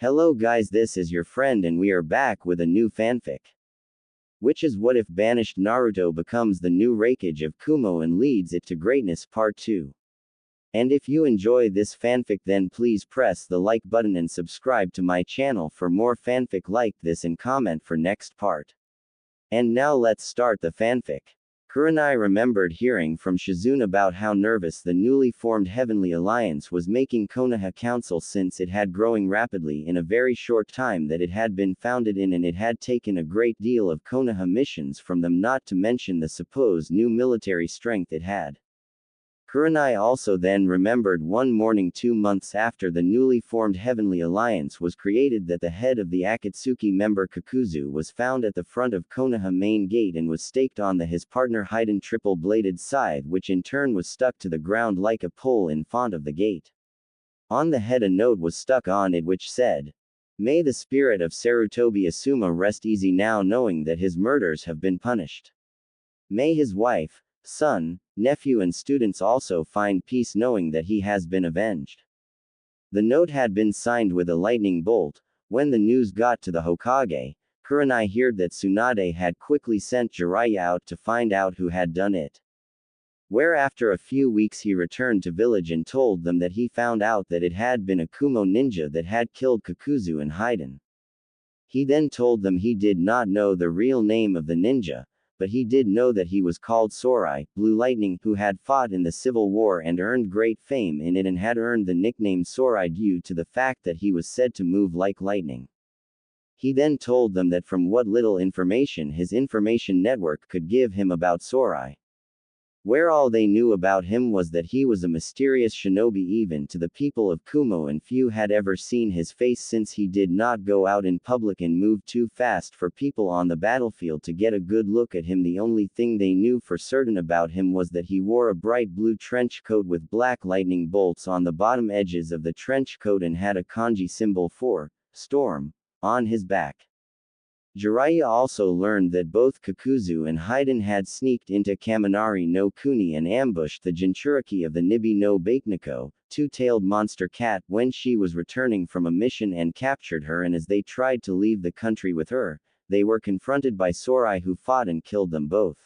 Hello guys, this is your friend and we are back with a new fanfic. Which is what if banished Naruto becomes the new Raikage of Kumo and leads it to greatness part 2. And if you enjoy this fanfic then please press the like button and subscribe to my channel for more fanfic like this and comment for next part. And now let's start the fanfic. Kurenai remembered hearing from Shizune about how nervous the newly formed Heavenly Alliance was making Konoha Council since it had growing rapidly in a very short time that it had been founded in, and it had taken a great deal of Konoha missions from them, not to mention the supposed new military strength it had. Kurenai also then remembered one morning 2 months after the newly formed Heavenly Alliance was created that the head of the Akatsuki member Kakuzu was found at the front of Konoha main gate and was staked on his partner Haiden triple-bladed scythe, which in turn was stuck to the ground like a pole in front of the gate. On the head a note was stuck on it which said, "May the spirit of Sarutobi Asuma rest easy now knowing that his murders have been punished. May his wife, son, nephew and students also find peace knowing that he has been avenged." The note had been signed with a lightning bolt. When the news got to the Hokage, Kurenai heard that Tsunade had quickly sent Jiraiya out to find out who had done it. Where after a few weeks he returned to village and told them that he found out that it had been a Kumo ninja that had killed Kakuzu and Haiden. He then told them he did not know the real name of the ninja, but he did know that he was called Sorai, Blue Lightning, who had fought in the Civil War and earned great fame in it and had earned the nickname Sorai due to the fact that he was said to move like lightning. He then told them that from what little information his information network could give him about Sorai, where all they knew about him was that he was a mysterious shinobi even to the people of Kumo, and few had ever seen his face since he did not go out in public and moved too fast for people on the battlefield to get a good look at him. The only thing they knew for certain about him was that he wore a bright blue trench coat with black lightning bolts on the bottom edges of the trench coat and had a kanji symbol for storm on his back. Jiraiya also learned that both Kakuzu and Haiden had sneaked into Kaminari no Kuni and ambushed the Jinchuriki of the Nibi no Bakeneko, two-tailed monster cat, when she was returning from a mission and captured her, and as they tried to leave the country with her, they were confronted by Sorai who fought and killed them both.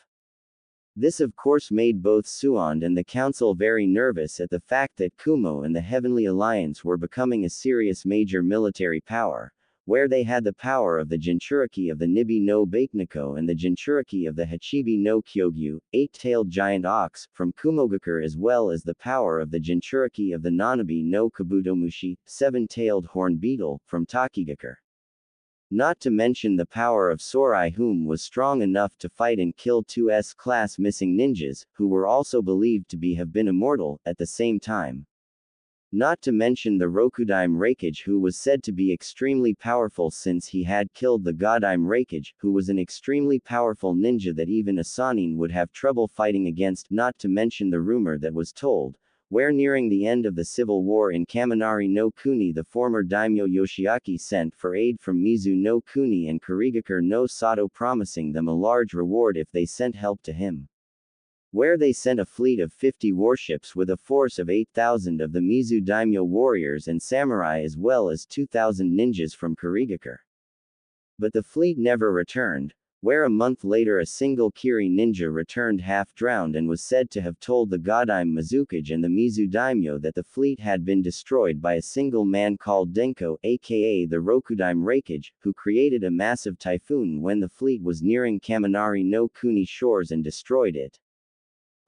This of course made both Suand and the council very nervous at the fact that Kumo and the Heavenly Alliance were becoming a serious major military power, where they had the power of the Jinchuriki of the Nibi no Bakeneko and the Jinchuriki of the Hachibi no Kyogyu, 8-tailed giant ox, from Kumogakure, as well as the power of the Jinchuriki of the Nanabi no Kabutomushi, 7-tailed horn beetle, from Takigakure. Not to mention the power of Sorai, whom was strong enough to fight and kill 2 S-class missing ninjas, who were also believed to have been immortal, at the same time. Not to mention the Rokudaime Raikage, who was said to be extremely powerful since he had killed the Godaime Raikage, who was an extremely powerful ninja that even a Sannin would have trouble fighting against, not to mention the rumor that was told, where nearing the end of the civil war in Kaminari no Kuni the former daimyo Yoshiaki sent for aid from Mizu no Kuni and Kurigakure no Sato, promising them a large reward if they sent help to him. Where they sent a fleet of 50 warships with a force of 8,000 of the Mizu daimyo warriors and samurai, as well as 2,000 ninjas from Kurigakure. But the fleet never returned, where a month later a single Kiri ninja returned half-drowned and was said to have told the Godaime Mizukage and the Mizu daimyo that the fleet had been destroyed by a single man called Denko, aka the Rokudaime Raikage, who created a massive typhoon when the fleet was nearing Kaminari no Kuni shores and destroyed it.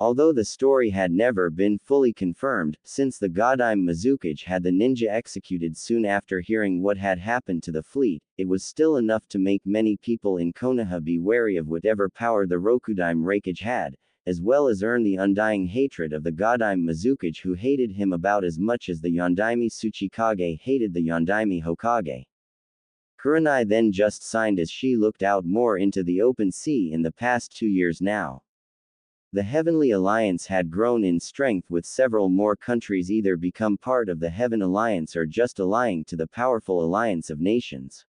Although the story had never been fully confirmed, since the Godaime Mizukage had the ninja executed soon after hearing what had happened to the fleet, it was still enough to make many people in Konoha be wary of whatever power the Rokudaime Raikage had, as well as earn the undying hatred of the Godaime Mizukage, who hated him about as much as the Yondaime Tsuchikage hated the Yondaime Hokage. Kurenai then just signed as she looked out more into the open sea in the past 2 years now. The Heavenly Alliance had grown in strength, with several more countries either become part of the Heaven Alliance or just allying to the powerful Alliance of Nations.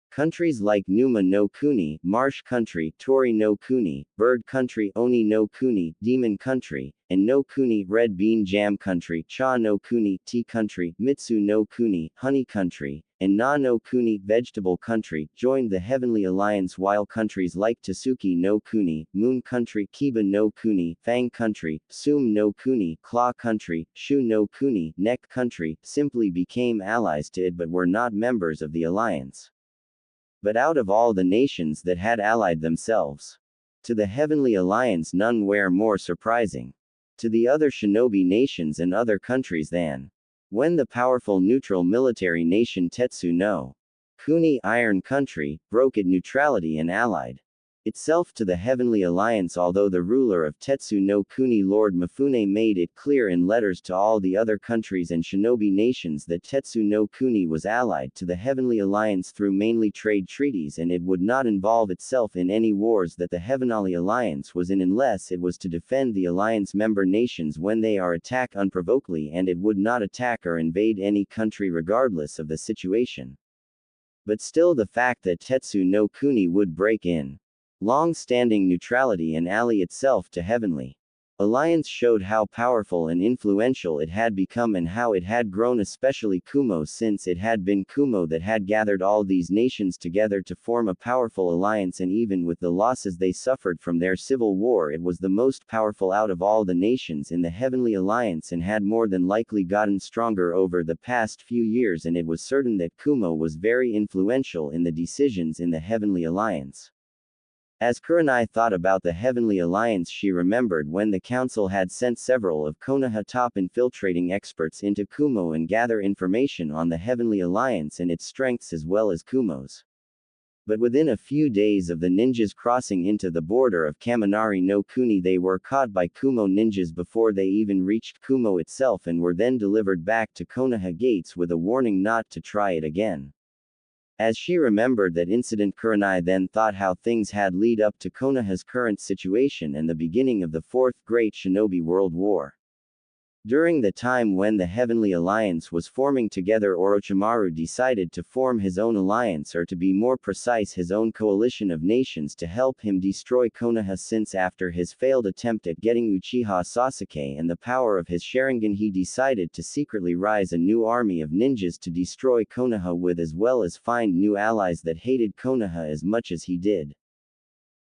Countries like Numa no Kuni, Marsh Country, Tori no Kuni, Bird Country, Oni no Kuni, Demon Country, and no Kuni, Red Bean Jam Country, Cha no Kuni, Tea Country, Mitsu no Kuni, Honey Country, and Na no Kuni, Vegetable Country, joined the Heavenly Alliance, while countries like Tasuki no Kuni, Moon Country, Kiba no Kuni, Fang Country, Sum no Kuni, Claw Country, Shu no Kuni, Neck Country, simply became allies to it but were not members of the alliance. But out of all the nations that had allied themselves to the Heavenly Alliance, none were more surprising to the other shinobi nations and other countries than when the powerful neutral military nation Tetsu no Kuni, Iron Country, broke its neutrality and allied itself to the Heavenly Alliance. Although the ruler of Tetsu no Kuni, Lord Mifune, made it clear in letters to all the other countries and shinobi nations that Tetsu no Kuni was allied to the Heavenly Alliance through mainly trade treaties, and it would not involve itself in any wars that the Heavenly Alliance was in unless it was to defend the alliance member nations when they are attacked unprovokedly, and it would not attack or invade any country regardless of the situation. But still, the fact that Tetsu no Kuni would break in long-standing neutrality and ally itself to Heavenly Alliance showed how powerful and influential it had become and how it had grown, especially Kumo, since it had been Kumo that had gathered all these nations together to form a powerful alliance, and even with the losses they suffered from their civil war, it was the most powerful out of all the nations in the Heavenly Alliance and had more than likely gotten stronger over the past few years, and it was certain that Kumo was very influential in the decisions in the Heavenly Alliance. As Kurenai thought about the Heavenly Alliance, she remembered when the council had sent several of Konoha top infiltrating experts into Kumo and gather information on the Heavenly Alliance and its strengths as well as Kumo's. But within a few days of the ninjas crossing into the border of Kaminari no Kuni, they were caught by Kumo ninjas before they even reached Kumo itself and were then delivered back to Konoha gates with a warning not to try it again. As she remembered that incident, Kurenai then thought how things had led up to Konoha's current situation and the beginning of the Fourth Great Shinobi World War. During the time when the Heavenly Alliance was forming together, Orochimaru decided to form his own alliance, or to be more precise, his own coalition of nations, to help him destroy Konoha, since after his failed attempt at getting Uchiha Sasuke and the power of his Sharingan, he decided to secretly rise a new army of ninjas to destroy Konoha with, as well as find new allies that hated Konoha as much as he did.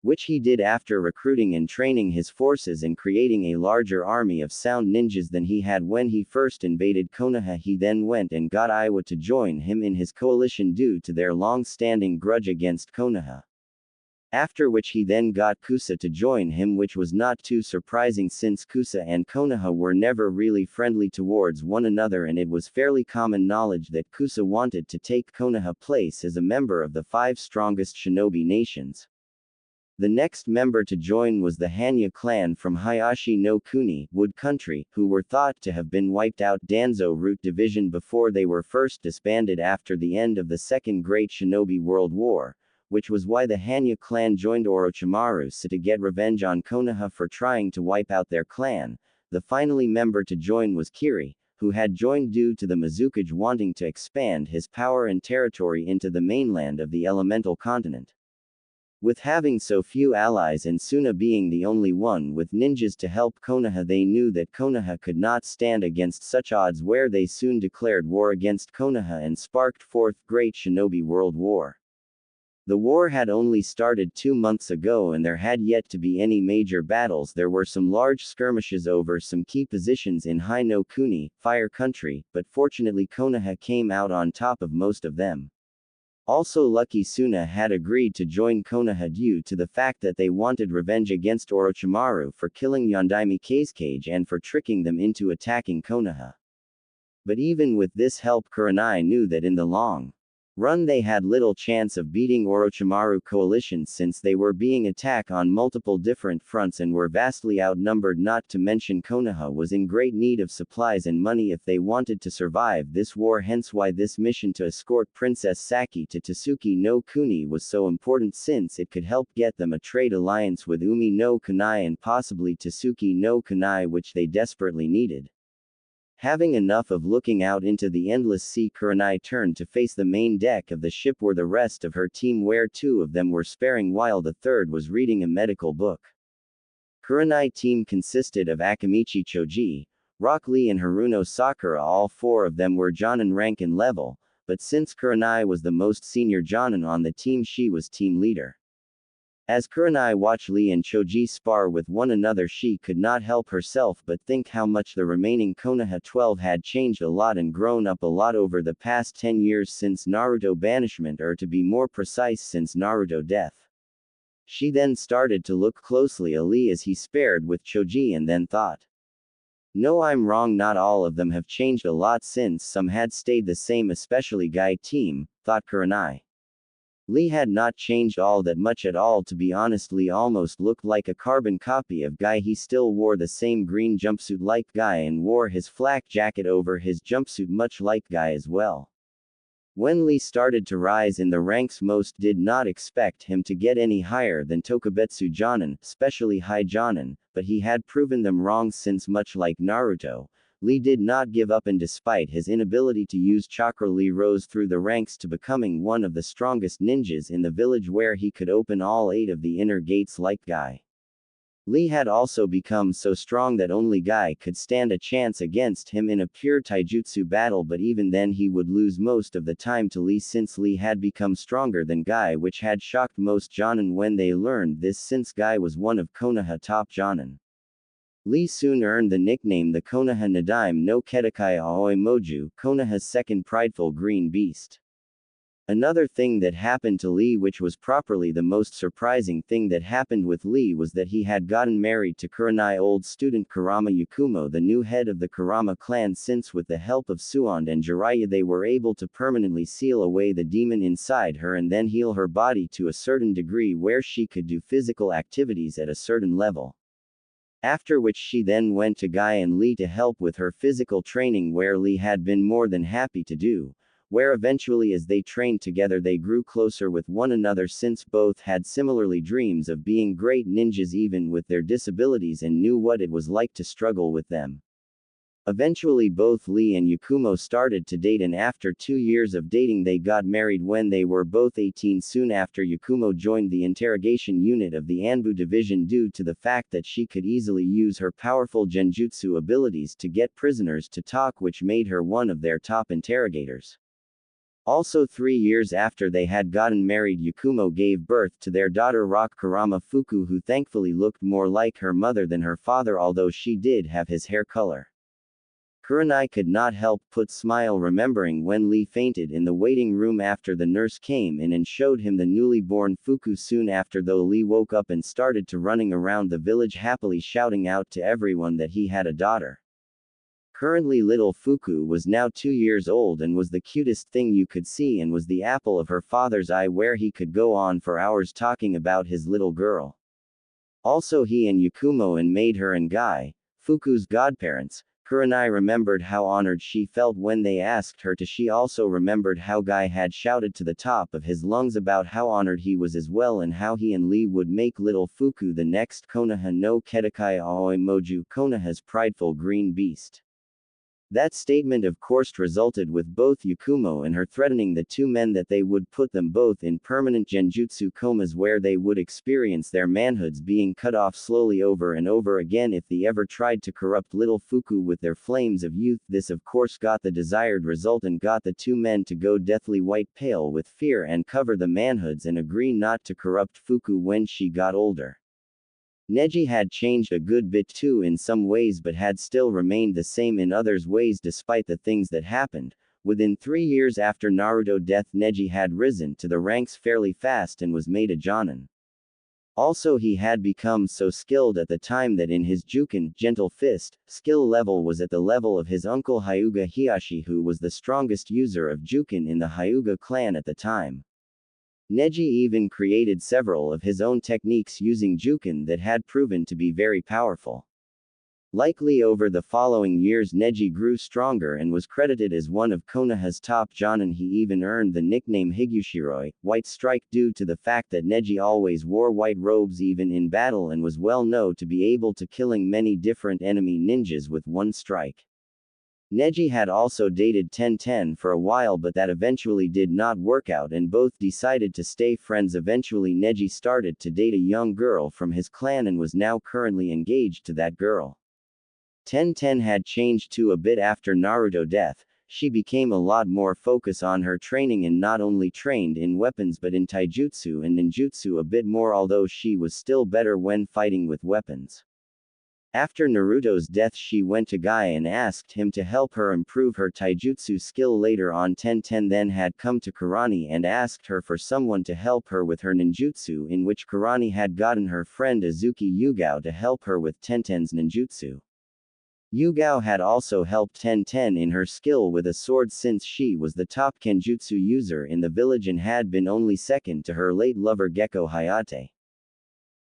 Which he did after recruiting and training his forces and creating a larger army of sound ninjas than he had when he first invaded Konoha. He then went and got Iwa to join him in his coalition due to their long-standing grudge against Konoha. After which he then got Kusa to join him, which was not too surprising since Kusa and Konoha were never really friendly towards one another, and it was fairly common knowledge that Kusa wanted to take Konoha place as a member of the 5 strongest shinobi nations. The next member to join was the Hanya clan from Hayashi no Kuni, Wood Country, who were thought to have been wiped out Danzo Root Division before they were first disbanded after the end of the Second Great Shinobi World War, which was why the Hanya clan joined Orochimaru to get revenge on Konoha for trying to wipe out their clan. The finally member to join was Kiri, who had joined due to the Mizukage wanting to expand his power and territory into the mainland of the elemental continent. With having so few allies and Suna being the only one with ninjas to help Konoha, they knew that Konoha could not stand against such odds, where they soon declared war against Konoha and sparked Fourth Great Shinobi World War. The war had only started 2 months ago and there had yet to be any major battles. There were some large skirmishes over some key positions in Hai no Kuni, Fire Country, but fortunately Konoha came out on top of most of them. Also, lucky Suna had agreed to join Konoha due to the fact that they wanted revenge against Orochimaru for killing Yondaime Kazekage and for tricking them into attacking Konoha. But even with this help, Kurenai knew that in the long run they had little chance of beating Orochimaru coalition, since they were being attacked on multiple different fronts and were vastly outnumbered, not to mention Konoha was in great need of supplies and money if they wanted to survive this war, hence why this mission to escort Princess Saki to Tasuki no Kuni was so important, since it could help get them a trade alliance with Umi no Kunai and possibly Tasuki no Kunai, which they desperately needed. Having enough of looking out into the endless sea, Kurenai turned to face the main deck of the ship where the rest of her team, where 2 of them were sparing while the third was reading a medical book. Kurenai team consisted of Akamichi Choji, Rock Lee and Haruno Sakura. All 4 of them were Jonin rank and level, but since Kurenai was the most senior Jonin on the team, she was team leader. As Kurenai watched Lee and Choji spar with one another, she could not help herself but think how much the remaining Konoha 12 had changed a lot and grown up a lot over the past 10 years since Naruto banishment, or to be more precise, since Naruto death. She then started to look closely at Lee as he sparred with Choji and then thought, "No, I'm wrong, not all of them have changed a lot since some had stayed the same, especially Guy team," thought Kurenai. Lee had not changed all that much at all, to be honest. Lee almost looked like a carbon copy of Guy. He still wore the same green jumpsuit like Guy and wore his flak jacket over his jumpsuit much like Guy as well. When Lee started to rise in the ranks, most did not expect him to get any higher than Tokubetsu Jonin, especially High Jonin, but he had proven them wrong, since much like Naruto, Lee did not give up, and despite his inability to use chakra, Lee rose through the ranks to becoming one of the strongest ninjas in the village, where he could open all 8 of the inner gates like Guy. Lee had also become so strong that only Guy could stand a chance against him in a pure taijutsu battle, but even then he would lose most of the time to Lee, since Lee had become stronger than Guy, which had shocked most Jonin when they learned this, since Guy was one of Konoha top Jonin. Lee soon earned the nickname the Konoha Nadaime no Kedakai Aoi Moju, Konoha's second prideful green beast. Another thing that happened to Lee, which was properly the most surprising thing that happened with Lee, was that he had gotten married to Kurenai old student Kurama Yakumo, the new head of the Kurama clan, since with the help of Suond and Jiraiya they were able to permanently seal away the demon inside her and then heal her body to a certain degree where she could do physical activities at a certain level. After which she then went to Guy and Lee to help with her physical training, where Lee had been more than happy to do, where eventually as they trained together they grew closer with one another, since both had similarly dreams of being great ninjas even with their disabilities, and knew what it was like to struggle with them. Eventually both Lee and Yakumo started to date, and after 2 years of dating they got married when they were both 18. Soon after, Yakumo joined the interrogation unit of the Anbu division due to the fact that she could easily use her powerful genjutsu abilities to get prisoners to talk, which made her one of their top interrogators. Also 3 years after they had gotten married, Yakumo gave birth to their daughter Rock Kurama Fuku, who thankfully looked more like her mother than her father, although she did have his hair color. Kurenai could not help but smile, remembering when Lee fainted in the waiting room after the nurse came in and showed him the newly born Fuku. Soon after, though, Lee woke up and started to running around the village happily, shouting out to everyone that he had a daughter. Currently little Fuku was now 2 years old and was the cutest thing you could see, and was the apple of her father's eye, where he could go on for hours talking about his little girl. Also he and Yakumo and made her and Guy, Fuku's godparents. Kurenai remembered how honored she felt when they asked her to. She also remembered how Guy had shouted to the top of his lungs about how honored he was as well, and how he and Lee would make little Fuku the next Konoha no Kedakai Aoi Moju, Konoha's prideful green beast. That statement of course resulted with both Yakumo and her threatening the 2 men that they would put them both in permanent genjutsu comas, where they would experience their manhoods being cut off slowly over and over again if they ever tried to corrupt little Fuku with their flames of youth. This of course got the desired result and got the 2 men to go deathly white pale with fear and cover the manhoods and agree not to corrupt Fuku when she got older. Neji had changed a good bit too in some ways, but had still remained the same in others ways despite the things that happened. Within 3 years after Naruto death, Neji had risen to the ranks fairly fast and was made a Jonin. Also he had become so skilled at the time that in his Juken, gentle fist, skill level was at the level of his uncle Hyuga Hiyashi, who was the strongest user of Juken in the Hyuga clan at the time. Neji even created several of his own techniques using Juken that had proven to be very powerful. Likely over the following years Neji grew stronger and was credited as one of Konoha's top Jonin. He even earned the nickname Higushiroi, White Strike, due to the fact that Neji always wore white robes even in battle and was well known to be able to killing many different enemy ninjas with one strike. Neji had also dated Ten for a while, but that eventually did not work out and both decided to stay friends. Eventually Neji started to date a young girl from his clan and was now currently engaged to that girl. Ten had changed too a bit after Naruto death. she became a lot more focused on her training and not only trained in weapons but in taijutsu and ninjutsu a bit more, although she was still better when fighting with weapons. After Naruto's death, she went to Guy and asked him to help her improve her taijutsu skill. Later on, Tenten then had come to Kurani and asked her for someone to help her with her ninjutsu, in which Kurani had gotten her friend Azuki Yugao to help her with Tenten's ninjutsu. Yugao had also helped Tenten in her skill with a sword, since she was the top kenjutsu user in the village and had been only second to her late lover Gekko Hayate.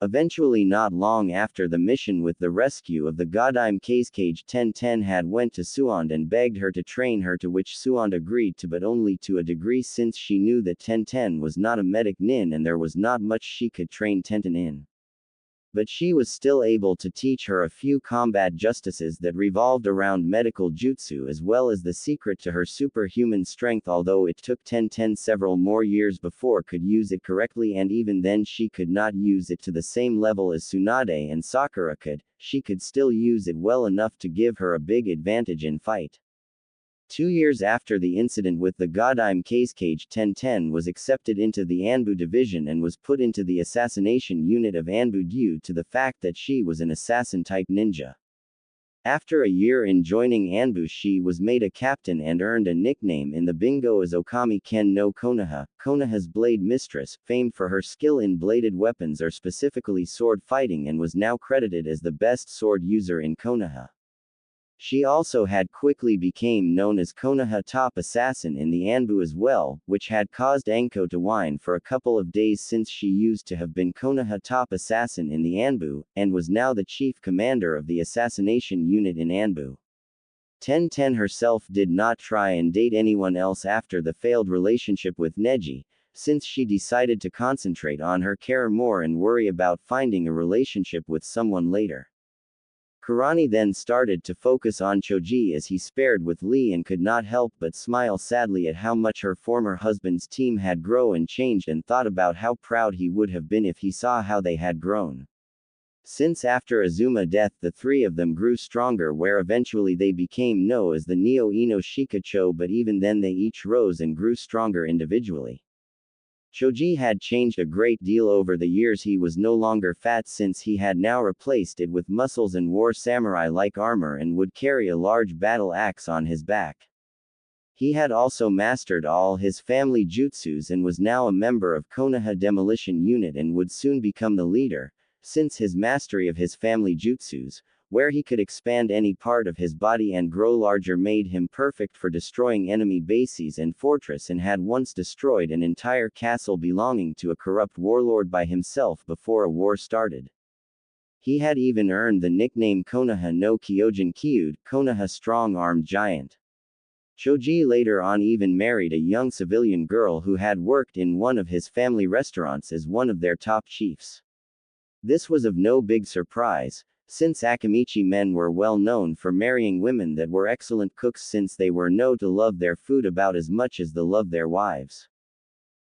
Eventually, not long after the mission with the rescue of the Godime Cage, Tenten had went to Suand and begged her to train her, to which Suand agreed to, but only to a degree, since she knew that Tenten was not a medic nin and there was not much she could train Tenten in. But she was still able to teach her a few combat justices that revolved around medical jutsu, as well as the secret to her superhuman strength, although it took Tenten several more years before could use it correctly, and even then she could not use it to the same level as Tsunade and Sakura could. She could still use it well enough to give her a big advantage in fight. 2 years after the incident with the Godime Cage, Tenten was accepted into the Anbu division and was put into the assassination unit of Anbu due to the fact that she was an assassin-type ninja. After a year in joining Anbu, she was made a captain and earned a nickname in the bingo as Okami Ken no Konoha, Konoha's blade mistress, famed for her skill in bladed weapons or specifically sword fighting, and was now credited as the best sword user in Konoha. She also had quickly became known as Konoha Top Assassin in the Anbu as well, which had caused Anko to whine for a couple of days, since she used to have been Konoha Top Assassin in the Anbu, and was now the chief commander of the assassination unit in Anbu. Tenten herself did not try and date anyone else after the failed relationship with Neji, since she decided to concentrate on her career more and worry about finding a relationship with someone later. Kurani then started to focus on Choji as he spared with Lee and could not help but smile sadly at how much her former husband's team had grown and changed, and thought about how proud he would have been if he saw how they had grown. Since after Azuma's death the three of them grew stronger, where eventually they became known as the Neo-Ino Shikacho, but even then they each rose and grew stronger individually. Choji had changed a great deal over the years. He was no longer fat, since he had now replaced it with muscles and wore samurai-like armor and would carry a large battle axe on his back. He had also mastered all his family jutsus and was now a member of Konoha Demolition Unit and would soon become the leader, since his mastery of his family jutsus, where he could expand any part of his body and grow larger, made him perfect for destroying enemy bases and fortress, and had once destroyed an entire castle belonging to a corrupt warlord by himself before a war started. He had even earned the nickname Konoha no Kyojin Kyud, Konoha strong-armed giant. Choji later on even married a young civilian girl who had worked in one of his family restaurants as one of their top chiefs. This was of no big surprise, since Akamichi men were well known for marrying women that were excellent cooks, since they were known to love their food about as much as they loved their wives.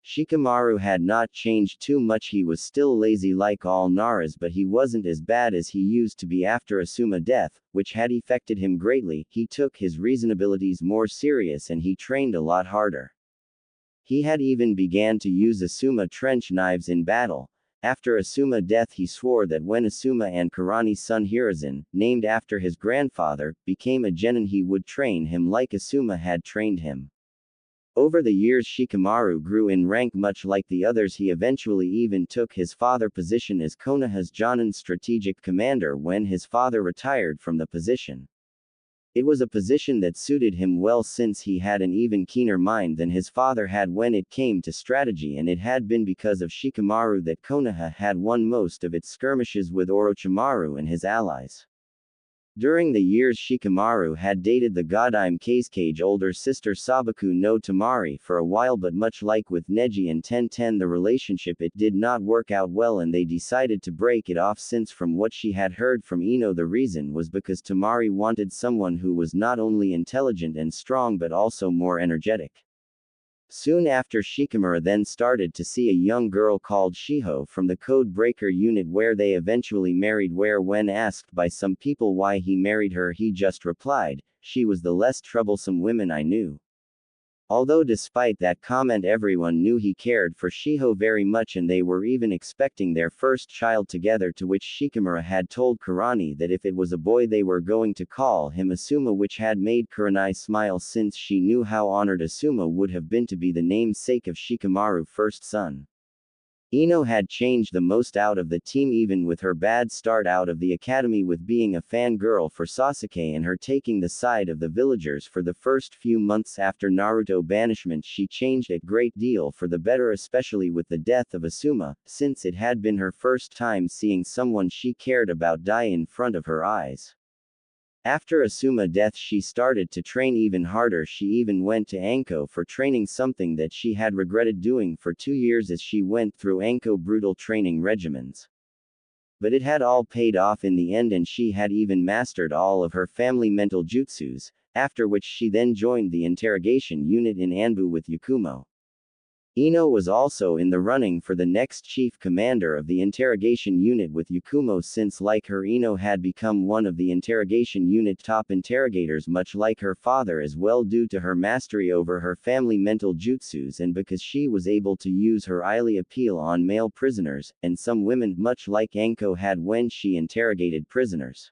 Shikamaru had not changed too much. He was still lazy like all Naras, but he wasn't as bad as he used to be after Asuma's death, which had affected him greatly. He took his reasonabilities more serious and he trained a lot harder. He had even began to use Asuma trench knives in battle. After Asuma's death, he swore that when Asuma and Kurani's son Hiruzen, named after his grandfather, became a genin, he would train him like Asuma had trained him. Over the years, Shikamaru grew in rank much like the others. He eventually even took his father's position as Konoha's Jonin strategic commander when his father retired from the position. It was a position that suited him well, since he had an even keener mind than his father had when it came to strategy, and it had been because of Shikamaru that Konoha had won most of its skirmishes with Orochimaru and his allies. During the years, Shikamaru had dated the Godime Cage older sister Sabaku no Tamari for a while, but much like with Neji and Tenten, the relationship it did not work out well and they decided to break it off, since from what she had heard from Ino the reason was because Tamari wanted someone who was not only intelligent and strong but also more energetic. Soon after, Shikamaru then started to see a young girl called Shiho from the Code Breaker unit, where they eventually married, where when asked by some people why he married her, he just replied, she was the less troublesome woman I knew. Although despite that comment everyone knew he cared for Shiho very much and they were even expecting their first child together, to which Shikimura had told Kurani that if it was a boy they were going to call him Asuma, which had made Kuranai smile since she knew how honored Asuma would have been to be the namesake of Shikamaru's first son. Ino had changed the most out of the team, even with her bad start out of the academy with being a fangirl for Sasuke and her taking the side of the villagers for the first few months after Naruto banishment. She changed a great deal for the better, especially with the death of Asuma, since it had been her first time seeing someone she cared about die in front of her eyes. After Asuma's death she started to train even harder. She even went to Anko for training, something that she had regretted doing for 2 years as she went through Anko brutal training regimens. But it had all paid off in the end and she had even mastered all of her family mental jutsus, after which she then joined the interrogation unit in Anbu with Yakumo. Ino was also in the running for the next chief commander of the interrogation unit with Yakumo, since like her Ino had become one of the interrogation unit top interrogators, much like her father as well, due to her mastery over her family mental jutsus and because she was able to use her highly appeal on male prisoners, and some women, much like Anko had when she interrogated prisoners.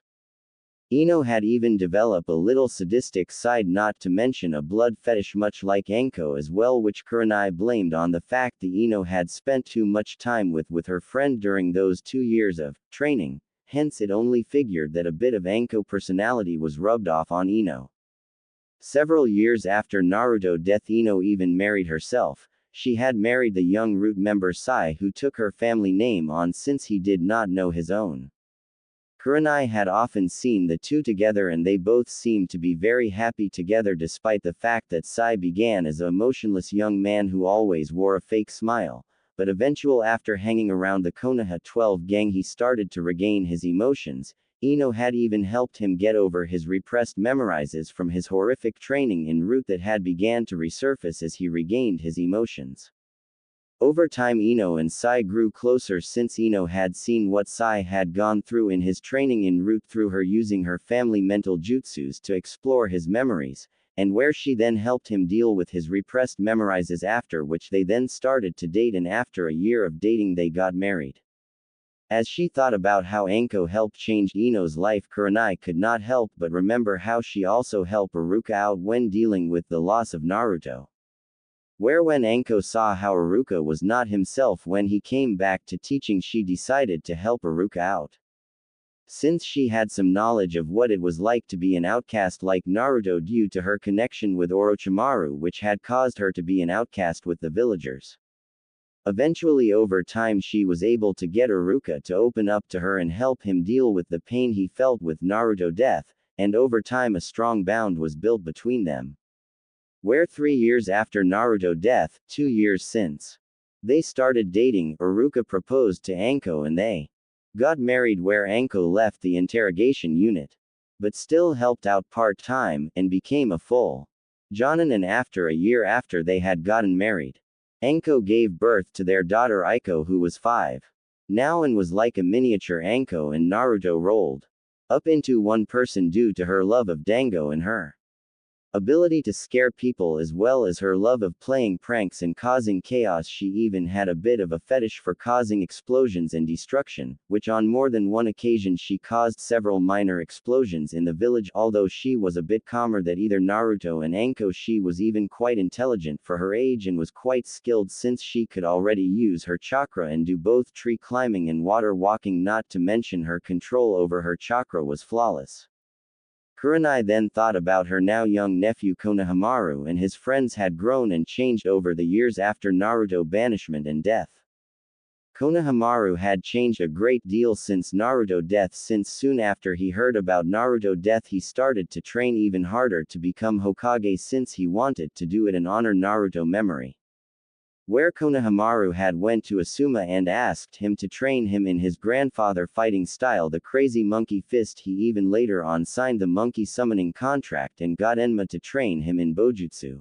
Ino had even developed a little sadistic side, not to mention a blood fetish much like Anko as well, which Kuranai blamed on the fact that Ino had spent too much time with her friend during those 2 years of training, hence it only figured that a bit of Anko personality was rubbed off on Ino. Several years after Naruto's death Ino even married herself. She had married the young root member Sai, who took her family name on since he did not know his own. Kuranai had often seen the two together and they both seemed to be very happy together, despite the fact that Sai began as an emotionless young man who always wore a fake smile, but eventually after hanging around the Konoha 12 gang he started to regain his emotions. Ino had even helped him get over his repressed memorizes from his horrific training en route that had began to resurface as he regained his emotions. Over time Ino and Sai grew closer since Ino had seen what Sai had gone through in his training en route through her using her family mental jutsus to explore his memories, and where she then helped him deal with his repressed memorizes, after which they then started to date, and after a year of dating they got married. As she thought about how Anko helped change Ino's life, Kuranai could not help but remember how she also helped Iruka out when dealing with the loss of Naruto. Where when Anko saw how Iruka was not himself when he came back to teaching, she decided to help Iruka out. Since she had some knowledge of what it was like to be an outcast like Naruto due to her connection with Orochimaru, which had caused her to be an outcast with the villagers. Eventually over time she was able to get Iruka to open up to her and help him deal with the pain he felt with Naruto's death, and over time a strong bond was built between them. Where 3 years after Naruto's death, 2 years since they started dating, Iruka proposed to Anko and they got married, where Anko left the interrogation unit, but still helped out part-time, and became a full jonin. And after a year after they had gotten married, Anko gave birth to their daughter Aiko, who was 5 now and was like a miniature Anko, and Naruto rolled up into one person due to her love of Dango and her ability to scare people, as well as her love of playing pranks and causing chaos. She even had a bit of a fetish for causing explosions and destruction, which on more than one occasion she caused several minor explosions in the village. Although she was a bit calmer than either Naruto and Anko, she was even quite intelligent for her age and was quite skilled since she could already use her chakra and do both tree climbing and water walking, not to mention her control over her chakra was flawless. Kuranai then thought about her now young nephew Konohamaru, and his friends had grown and changed over the years after Naruto's banishment and death. Konohamaru had changed a great deal since Naruto's death, since soon after he heard about Naruto's death he started to train even harder to become Hokage, since he wanted to do it and honor Naruto's memory. Where Konohamaru had went to Asuma and asked him to train him in his grandfather fighting style, the crazy monkey fist. He even later on signed the monkey summoning contract and got Enma to train him in Bojutsu.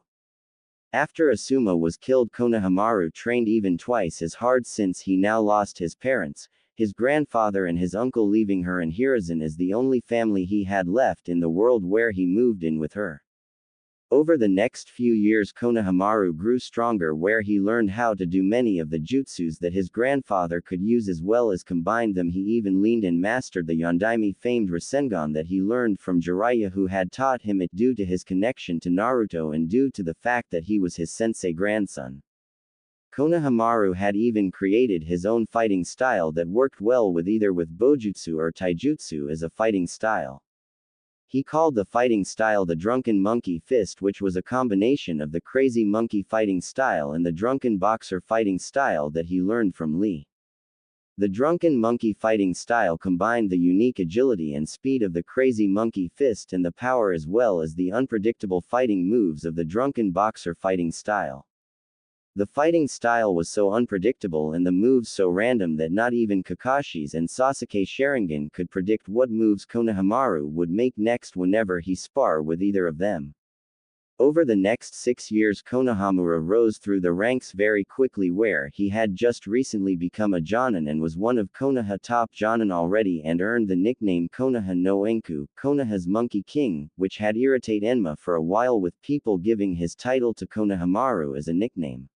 After Asuma was killed, Konohamaru trained even twice as hard since he now lost his parents, his grandfather and his uncle leaving her and Hiruzen as the only family he had left in the world where he moved in with her. Over the next few years Konohamaru grew stronger where he learned how to do many of the jutsus that his grandfather could use as well as combined them. He even leaned and mastered the Yondaime famed Rasengan that he learned from Jiraiya, who had taught him it due to his connection to Naruto and due to the fact that he was his sensei grandson. Konohamaru had even created his own fighting style that worked well with either with Bojutsu or Taijutsu as a fighting style. He called the fighting style the Drunken Monkey Fist, which was a combination of the Crazy Monkey fighting style and the Drunken Boxer fighting style that he learned from Lee. The Drunken Monkey fighting style combined the unique agility and speed of the Crazy Monkey Fist and the power as well as the unpredictable fighting moves of the Drunken Boxer fighting style. The fighting style was so unpredictable and the moves so random that not even Kakashi's and Sasuke Sharingan could predict what moves Konohamaru would make next whenever he sparred with either of them. Over the next 6 years Konohamaru rose through the ranks very quickly where he had just recently become a Jonin and was one of Konoha top Jonin already and earned the nickname Konoha no Enku, Konoha's Monkey King, which had irritated Enma for a while with people giving his title to Konohamaru as a nickname.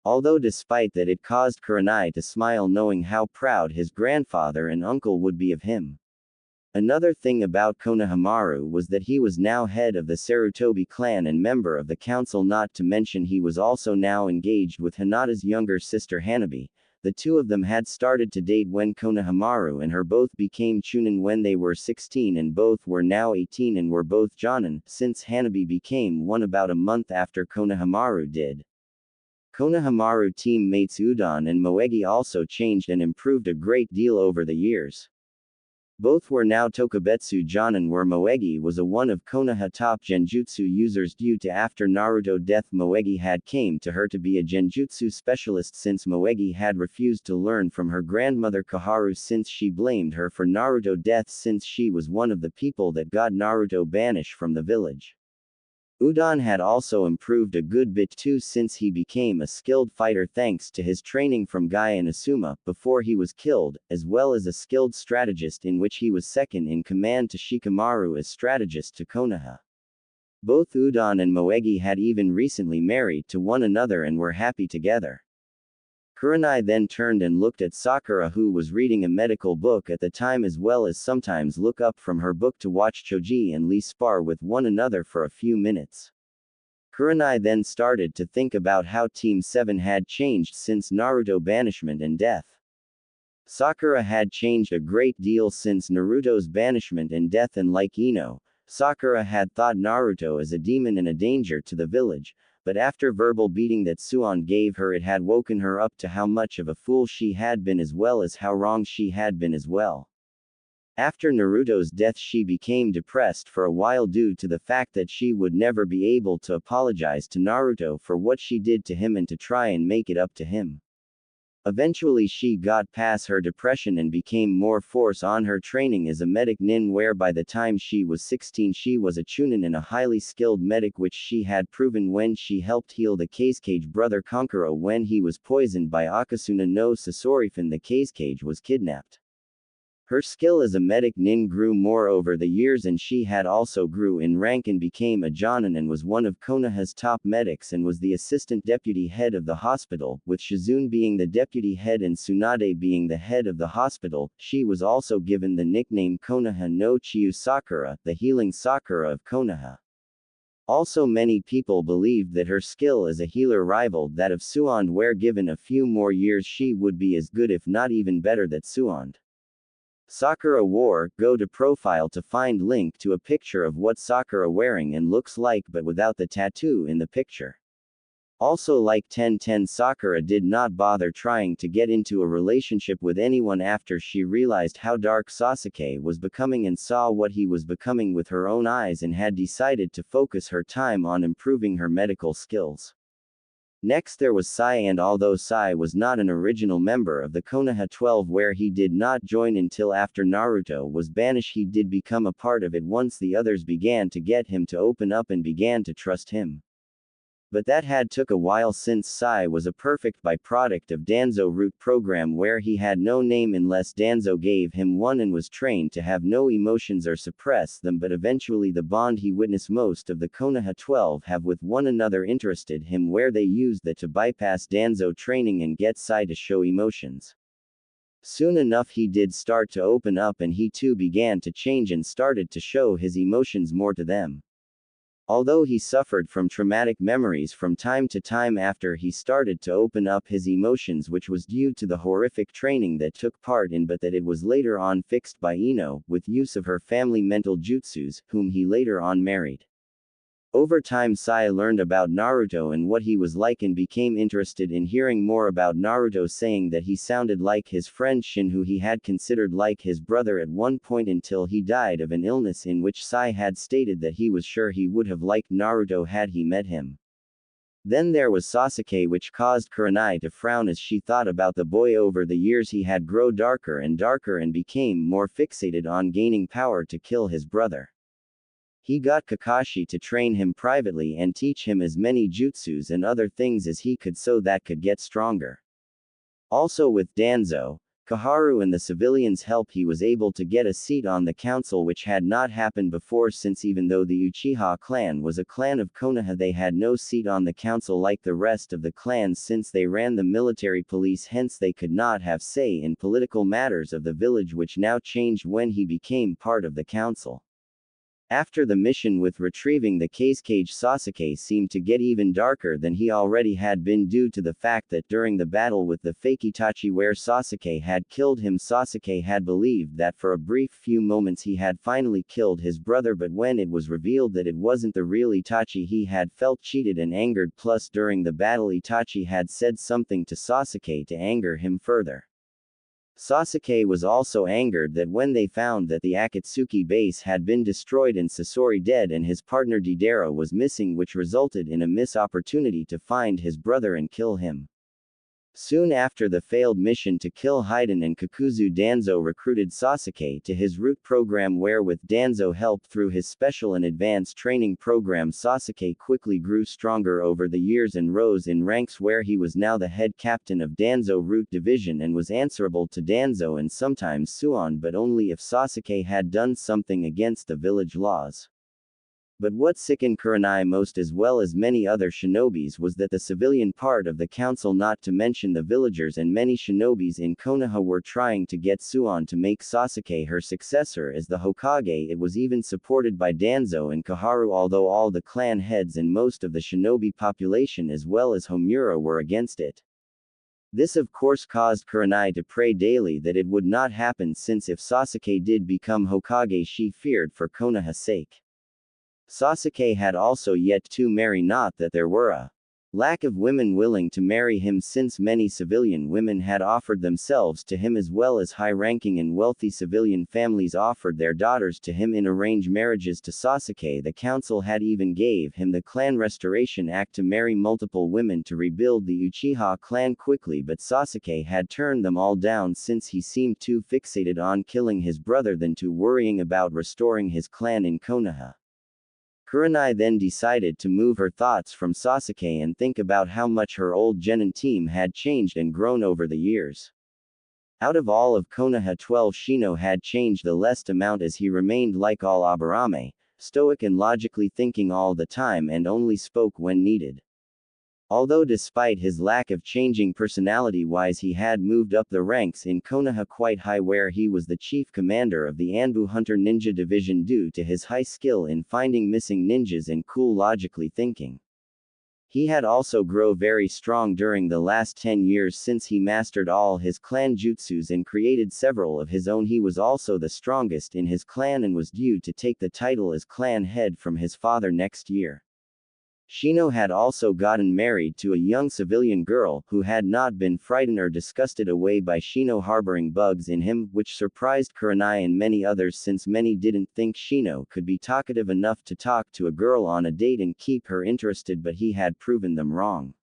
Although despite that it caused Kurenai to smile knowing how proud his grandfather and uncle would be of him. Another thing about Konohamaru was that he was now head of the Sarutobi clan and member of the council, not to mention he was also now engaged with Hinata's younger sister Hanabi. The two of them had started to date when Konohamaru and her both became Chunin when they were 16 and both were now 18 and were both Jonin, since Hanabi became one about a month after Konohamaru did. Konohamaru teammates Udon and Moegi also changed and improved a great deal over the years. Both were now Tokubetsu Jonin, where Moegi was a one of Konoha top genjutsu users due to after Naruto death Moegi had came to her to be a genjutsu specialist since Moegi had refused to learn from her grandmother Koharu since she blamed her for Naruto death since she was one of the people that got Naruto banished from the village. Udon had also improved a good bit too since he became a skilled fighter thanks to his training from Guy and Asuma before he was killed, as well as a skilled strategist in which he was second in command to Shikamaru as strategist to Konoha. Both Udon and Moegi had even recently married to one another and were happy together. Kurenai then turned and looked at Sakura, who was reading a medical book at the time, as well as sometimes look up from her book to watch Choji and Lee spar with one another for a few minutes. Kurenai then started to think about how Team 7 had changed since Naruto banishment and death. Sakura had changed a great deal since Naruto's banishment and death, and like Ino, Sakura had thought Naruto as a demon and a danger to the village. But after verbal beating that Suon gave her, it had woken her up to how much of a fool she had been as well as how wrong she had been as well. After Naruto's death she became depressed for a while due to the fact that she would never be able to apologize to Naruto for what she did to him and to try and make it up to him. Eventually she got past her depression and became more force on her training as a medic nin, where by the time she was 16 she was a chunin and a highly skilled medic, which she had proven when she helped heal the Kazekage brother Kankuro when he was poisoned by Akasuna no Sasorifan. The Kazekage was kidnapped. Her skill as a medic nin grew more over the years, and she had also grew in rank and became a Jonin and was one of Konoha's top medics and was the assistant deputy head of the hospital, with Shizune being the deputy head and Tsunade being the head of the hospital. She was also given the nickname Konoha no Chiyu Sakura, the healing Sakura of Konoha. Also many people believed that her skill as a healer rivaled that of Suond, where given a few more years she would be as good if not even better than Suond. Sakura wore, go to profile to find link to a picture of what Sakura wearing and looks like but without the tattoo in the picture. Also like 1010, Sakura did not bother trying to get into a relationship with anyone after she realized how dark Sasuke was becoming and saw what he was becoming with her own eyes, and had decided to focus her time on improving her medical skills. Next there was Sai, and although Sai was not an original member of the Konoha 12 where he did not join until after Naruto was banished, he did become a part of it once the others began to get him to open up and began to trust him. But that had took a while since Sai was a perfect byproduct of Danzo root program where he had no name unless Danzo gave him one and was trained to have no emotions or suppress them, but eventually the bond he witnessed most of the Konoha 12 have with one another interested him where they used that to bypass Danzo training and get Sai to show emotions. Soon enough he did start to open up and he too began to change and started to show his emotions more to them. Although he suffered from traumatic memories from time to time after he started to open up his emotions, which was due to the horrific training that took part in, but that it was later on fixed by Ino, with use of her family mental jutsus, whom he later on married. Over time Sai learned about Naruto and what he was like and became interested in hearing more about Naruto, saying that he sounded like his friend Shin, who he had considered like his brother at one point until he died of an illness, in which Sai had stated that he was sure he would have liked Naruto had he met him. Then there was Sasuke, which caused Kurenai to frown as she thought about the boy. Over the years he had grown darker and became more fixated on gaining power to kill his brother. He got Kakashi to train him privately and teach him as many jutsus and other things as he could so that could get stronger. Also with Danzo, Koharu and the civilians' help he was able to get a seat on the council, which had not happened before, since even though the Uchiha clan was a clan of Konoha they had no seat on the council like the rest of the clans since they ran the military police, hence they could not have say in political matters of the village, which now changed when he became part of the council. After the mission with retrieving the case cage, Sasuke seemed to get even darker than he already had been due to the fact that during the battle with the fake Itachi where Sasuke had killed him, Sasuke had believed that for a brief few moments he had finally killed his brother, but when it was revealed that it wasn't the real Itachi he had felt cheated and angered, plus during the battle Itachi had said something to Sasuke to anger him further. Sasuke was also angered that when they found that the Akatsuki base had been destroyed and Sasori dead and his partner Deidara was missing, which resulted in a missed opportunity to find his brother and kill him. Soon after the failed mission to kill Haiden and Kakuzu, Danzo recruited Sasuke to his root program where with Danzo help through his special and advanced training program Sasuke quickly grew stronger over the years and rose in ranks where he was now the head captain of Danzo root division and was answerable to Danzo and sometimes Suon, but only if Sasuke had done something against the village laws. But what sickened Kurenai most as well as many other shinobis was that the civilian part of the council, not to mention the villagers and many shinobis in Konoha, were trying to get Suon to make Sasuke her successor as the Hokage. It was even supported by Danzo and Koharu, although all the clan heads and most of the shinobi population as well as Homura were against it. This of course caused Kurenai to pray daily that it would not happen, since if Sasuke did become Hokage she feared for Konoha's sake. Sasuke had also yet to marry, not that there were a lack of women willing to marry him, since many civilian women had offered themselves to him as well as high-ranking and wealthy civilian families offered their daughters to him in arranged marriages to Sasuke. The council had even gave him the Clan Restoration Act to marry multiple women to rebuild the Uchiha clan quickly, but Sasuke had turned them all down since he seemed too fixated on killing his brother than to worrying about restoring his clan in Konoha. Kurenai then decided to move her thoughts from Sasuke and think about how much her old genin team had changed and grown over the years. Out of all of Konoha, 12 Shino had changed the least amount, as he remained like all Aburame, stoic and logically thinking all the time and only spoke when needed. Although despite his lack of changing personality-wise he had moved up the ranks in Konoha quite high, where he was the chief commander of the Anbu Hunter Ninja Division due to his high skill in finding missing ninjas and cool logically thinking. He had also grown very strong during the last 10 years since he mastered all his clan jutsus and created several of his own. He was also the strongest in his clan and was due to take the title as clan head from his father next year. Shino had also gotten married to a young civilian girl who had not been frightened or disgusted away by Shino harboring bugs in him, which surprised Kurenai and many others, since many didn't think Shino could be talkative enough to talk to a girl on a date and keep her interested, but he had proven them wrong.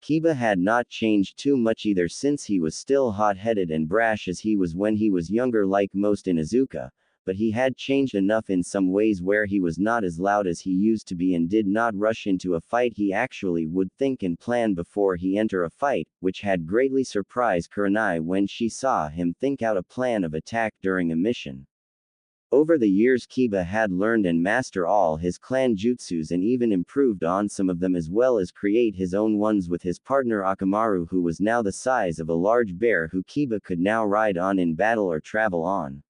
Kiba had not changed too much either, since he was still hot-headed and brash as he was when he was younger like most in Izuka, but he had changed enough in some ways where he was not as loud as he used to be and did not rush into a fight. He actually would think and plan before he enter a fight, which had greatly surprised Kurenai when she saw him think out a plan of attack during a mission. Over the years Kiba had learned and mastered all his clan jutsus and even improved on some of them as well as create his own ones with his partner Akamaru, who was now the size of a large bear who Kiba could now ride on in battle or travel on.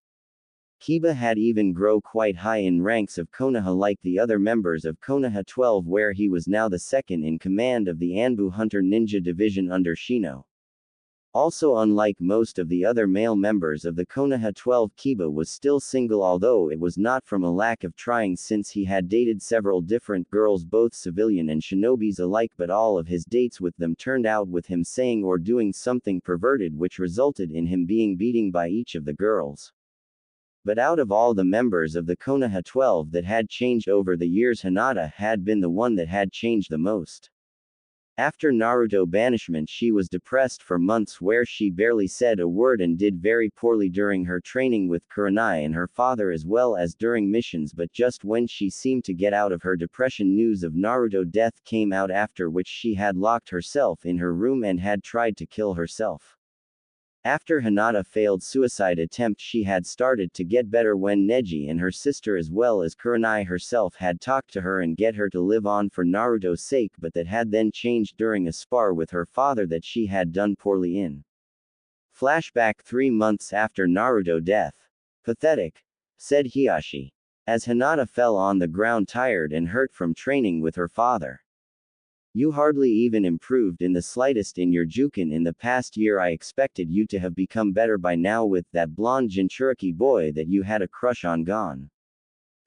Kiba had even grown quite high in ranks of Konoha like the other members of Konoha 12, where he was now the second in command of the Anbu Hunter Ninja Division under Shino. Also, unlike most of the other male members of the Konoha 12, Kiba was still single, although it was not from a lack of trying since he had dated several different girls, both civilian and shinobis alike, but all of his dates with them turned out with him saying or doing something perverted, which resulted in him being beaten by each of the girls. But out of all the members of the Konoha 12 that had changed over the years, Hinata had been the one that had changed the most. After Naruto banishment, she was depressed for months, where she barely said a word and did very poorly during her training with Kurenai and her father as well as during missions, but just when she seemed to get out of her depression, news of Naruto death came out, after which she had locked herself in her room and had tried to kill herself. After Hinata failed suicide attempt, she had started to get better when Neji and her sister as well as Kurenai herself had talked to her and get her to live on for Naruto's sake, but that had then changed during a spar with her father that she had done poorly in. Flashback 3 months after Naruto death. Pathetic, said Hiashi, as Hinata fell on the ground tired and hurt from training with her father. You hardly even improved in the slightest in your Jukin in the past year. I expected you to have become better by now with that blonde Jinchuriki boy that you had a crush on gone,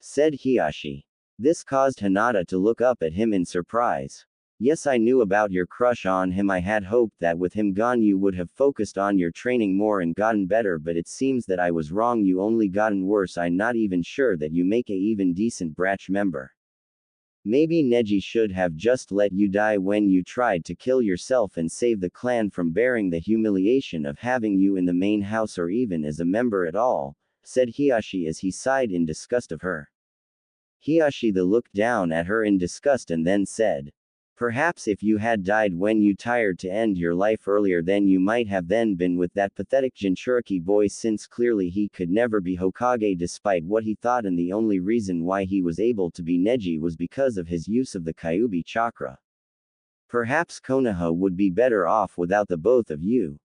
said Hiashi. This caused Hinata to look up at him in surprise. Yes, I knew about your crush on him. I had hoped that with him gone you would have focused on your training more and gotten better, but it seems that I was wrong. You only gotten worse. I'm not even sure that you make a even decent branch member. Maybe Neji should have just let you die when you tried to kill yourself and save the clan from bearing the humiliation of having you in the main house or even as a member at all, said Hiashi as he sighed in disgust of her. Hiashi looked down at her in disgust and then said, perhaps if you had died when you tried to end your life earlier, then you might have then been with that pathetic Jinchuriki boy, since clearly he could never be Hokage despite what he thought, and the only reason why he was able to be Neji was because of his use of the Kyuubi chakra. Perhaps Konoha would be better off without the both of you.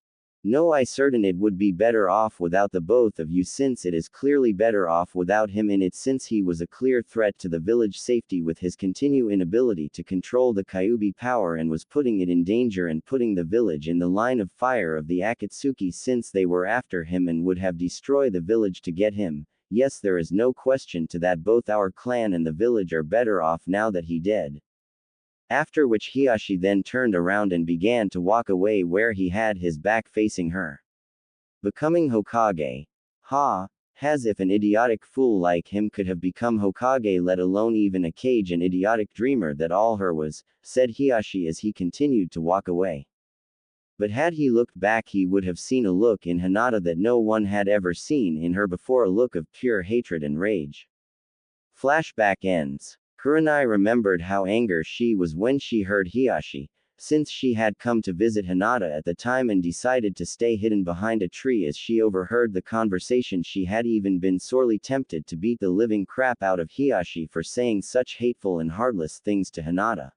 No, I certain it would be better off without the both of you, since it is clearly better off without him in it, since he was a clear threat to the village safety with his continued inability to control the Kyuubi power and was putting it in danger and putting the village in the line of fire of the Akatsuki, since they were after him and would have destroyed the village to get him. Yes, there is no question to that. Both our clan and the village are better off now that he dead. After which Hiashi then turned around and began to walk away, where he had his back facing her. Becoming Hokage. Ha! As if an idiotic fool like him could have become Hokage, let alone even a cage, an idiotic dreamer that all her was, said Hiashi as he continued to walk away. But had he looked back, he would have seen a look in Hinata that no one had ever seen in her before, a look of pure hatred and rage. Flashback ends. Kurenai remembered how angry she was when she heard Hiashi, since she had come to visit Hinata at the time and decided to stay hidden behind a tree as she overheard the conversation. She had even been sorely tempted to beat the living crap out of Hiashi for saying such hateful and heartless things to Hinata.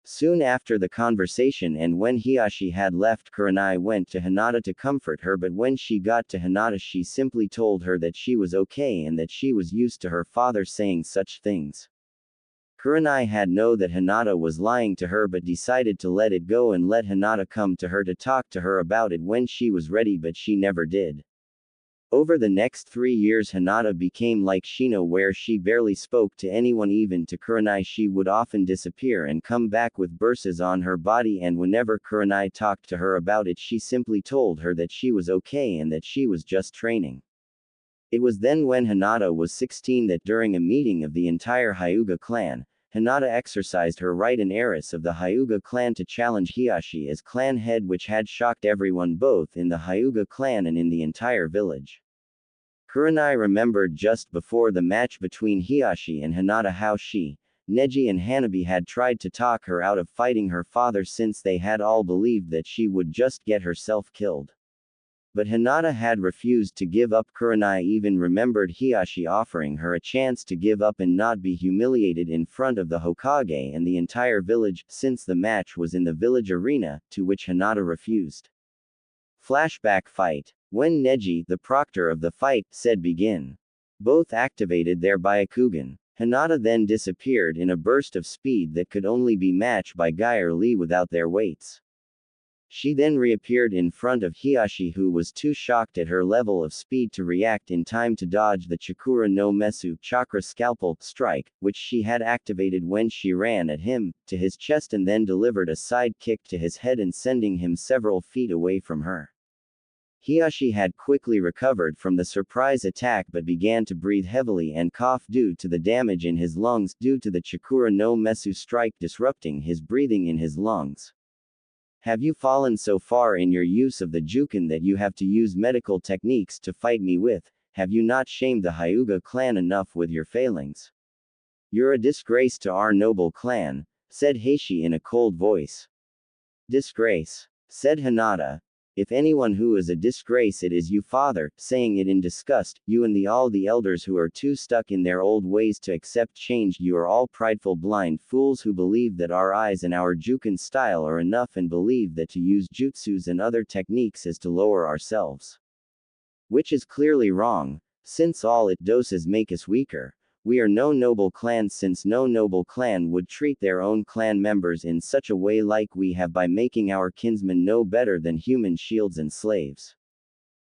Soon after the conversation and when Hiashi had left, Kurenai went to Hinata to comfort her, but when she got to Hinata she simply told her that she was okay and that she was used to her father saying such things. Kurenai had known that Hinata was lying to her but decided to let it go and let Hinata come to her to talk to her about it when she was ready, but she never did. Over the next 3 years Hinata became like Shino, where she barely spoke to anyone, even to Kurenai. She would often disappear and come back with bruises on her body, and whenever Kurenai talked to her about it she simply told her that she was okay and that she was just training. It was then when Hinata was 16 that during a meeting of the entire Hyuga clan, Hinata exercised her right, an heiress of the Hyuga clan, to challenge Hiashi as clan head, which had shocked everyone both in the Hyuga clan and in the entire village. Kurenai remembered just before the match between Hiashi and Hinata how she, Neji and Hanabi had tried to talk her out of fighting her father since they had all believed that she would just get herself killed. But Hinata had refused to give up. Kurenai even remembered Hiashi offering her a chance to give up and not be humiliated in front of the Hokage and the entire village, since the match was in the village arena, to which Hinata refused. Flashback fight. When Neji, the proctor of the fight, said begin, both activated their Byakugan. Hinata then disappeared in a burst of speed that could only be matched by Guy or Lee without their weights. She then reappeared in front of Hiashi, who was too shocked at her level of speed to react in time to dodge the Chakura no Mesu chakra scalpel strike, which she had activated when she ran at him, to his chest, and then delivered a side kick to his head and sending him several feet away from her. Hiashi had quickly recovered from the surprise attack but began to breathe heavily and cough due to the damage in his lungs due to the Chakura no Mesu strike disrupting his breathing in his lungs. Have you fallen so far in your use of the Jukin that you have to use medical techniques to fight me with? Have you not shamed the Hyuga clan enough with your failings? You're a disgrace to our noble clan, said Heishi in a cold voice. Disgrace, said Hinata. If anyone who is a disgrace, it is you, father, saying it in disgust, you and all the elders who are too stuck in their old ways to accept change. You are all prideful blind fools who believe that our eyes and our Jukin style are enough and believe that to use jutsus and other techniques is to lower ourselves. Which is clearly wrong, since all it does make us weaker. We are no noble clan, since no noble clan would treat their own clan members in such a way like we have by making our kinsmen no better than human shields and slaves.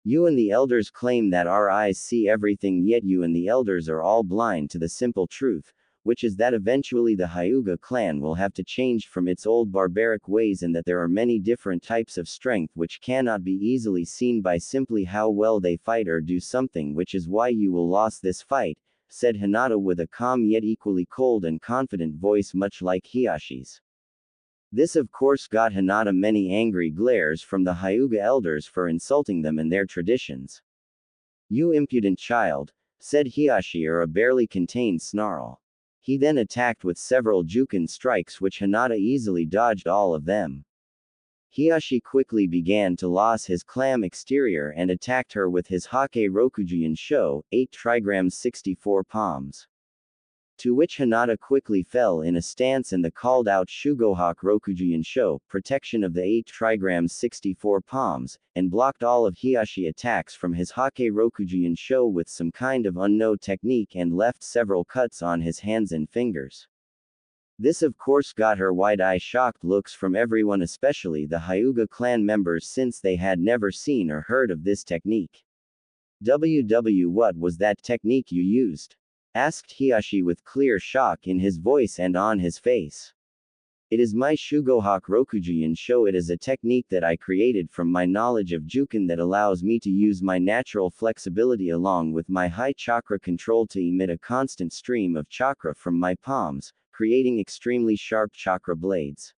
You and the elders claim that our eyes see everything, yet you and the elders are all blind to the simple truth, which is that eventually the Hyuga clan will have to change from its old barbaric ways and that there are many different types of strength which cannot be easily seen by simply how well they fight or do something, which is why you will lose this fight, said Hinata with a calm yet equally cold and confident voice much like Hiashi's. This of course got Hinata many angry glares from the Hyuga elders for insulting them and their traditions. You impudent child, said Hiashi, or a barely contained snarl. He then attacked with several Jukin strikes which Hinata easily dodged all of them. Hiashi quickly began to lose his clam exterior and attacked her with his Hake Rokujian Sho, 8 trigrams 64 palms. To which Hinata quickly fell in a stance and the called out Shugohak Rokujian Sho, protection of the 8 trigrams 64 palms, and blocked all of Hiashi attacks from his Hake Rokujian Sho with some kind of unknown technique and left several cuts on his hands and fingers. This of course got her wide-eye shocked looks from everyone, especially the Hyuga clan members, since they had never seen or heard of this technique. What was that technique you used? Asked Hiashi with clear shock in his voice and on his face. It is my Shugohak Rokujian Sho. It is a technique that I created from my knowledge of Jukin that allows me to use my natural flexibility along with my high chakra control to emit a constant stream of chakra from my palms, creating extremely sharp chakra blades.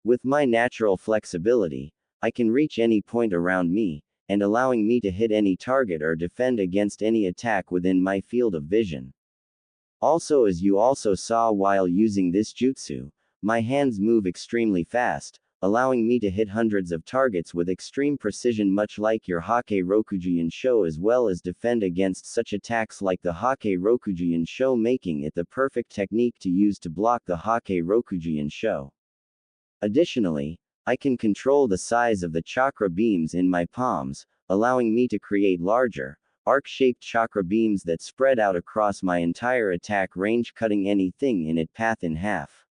With my natural flexibility, I can reach any point around me, and allowing me to hit any target or defend against any attack within my field of vision. Also, as you also saw while using this jutsu, my hands move extremely fast, allowing me to hit hundreds of targets with extreme precision, much like your Hake Rokujian Sho, as well as defend against such attacks like the Hake Rokujian Sho, making it the perfect technique to use to block the Hake Rokujian Sho. Additionally, I can control the size of the chakra beams in my palms, allowing me to create larger, arc-shaped chakra beams that spread out across my entire attack range, cutting anything in its path in half.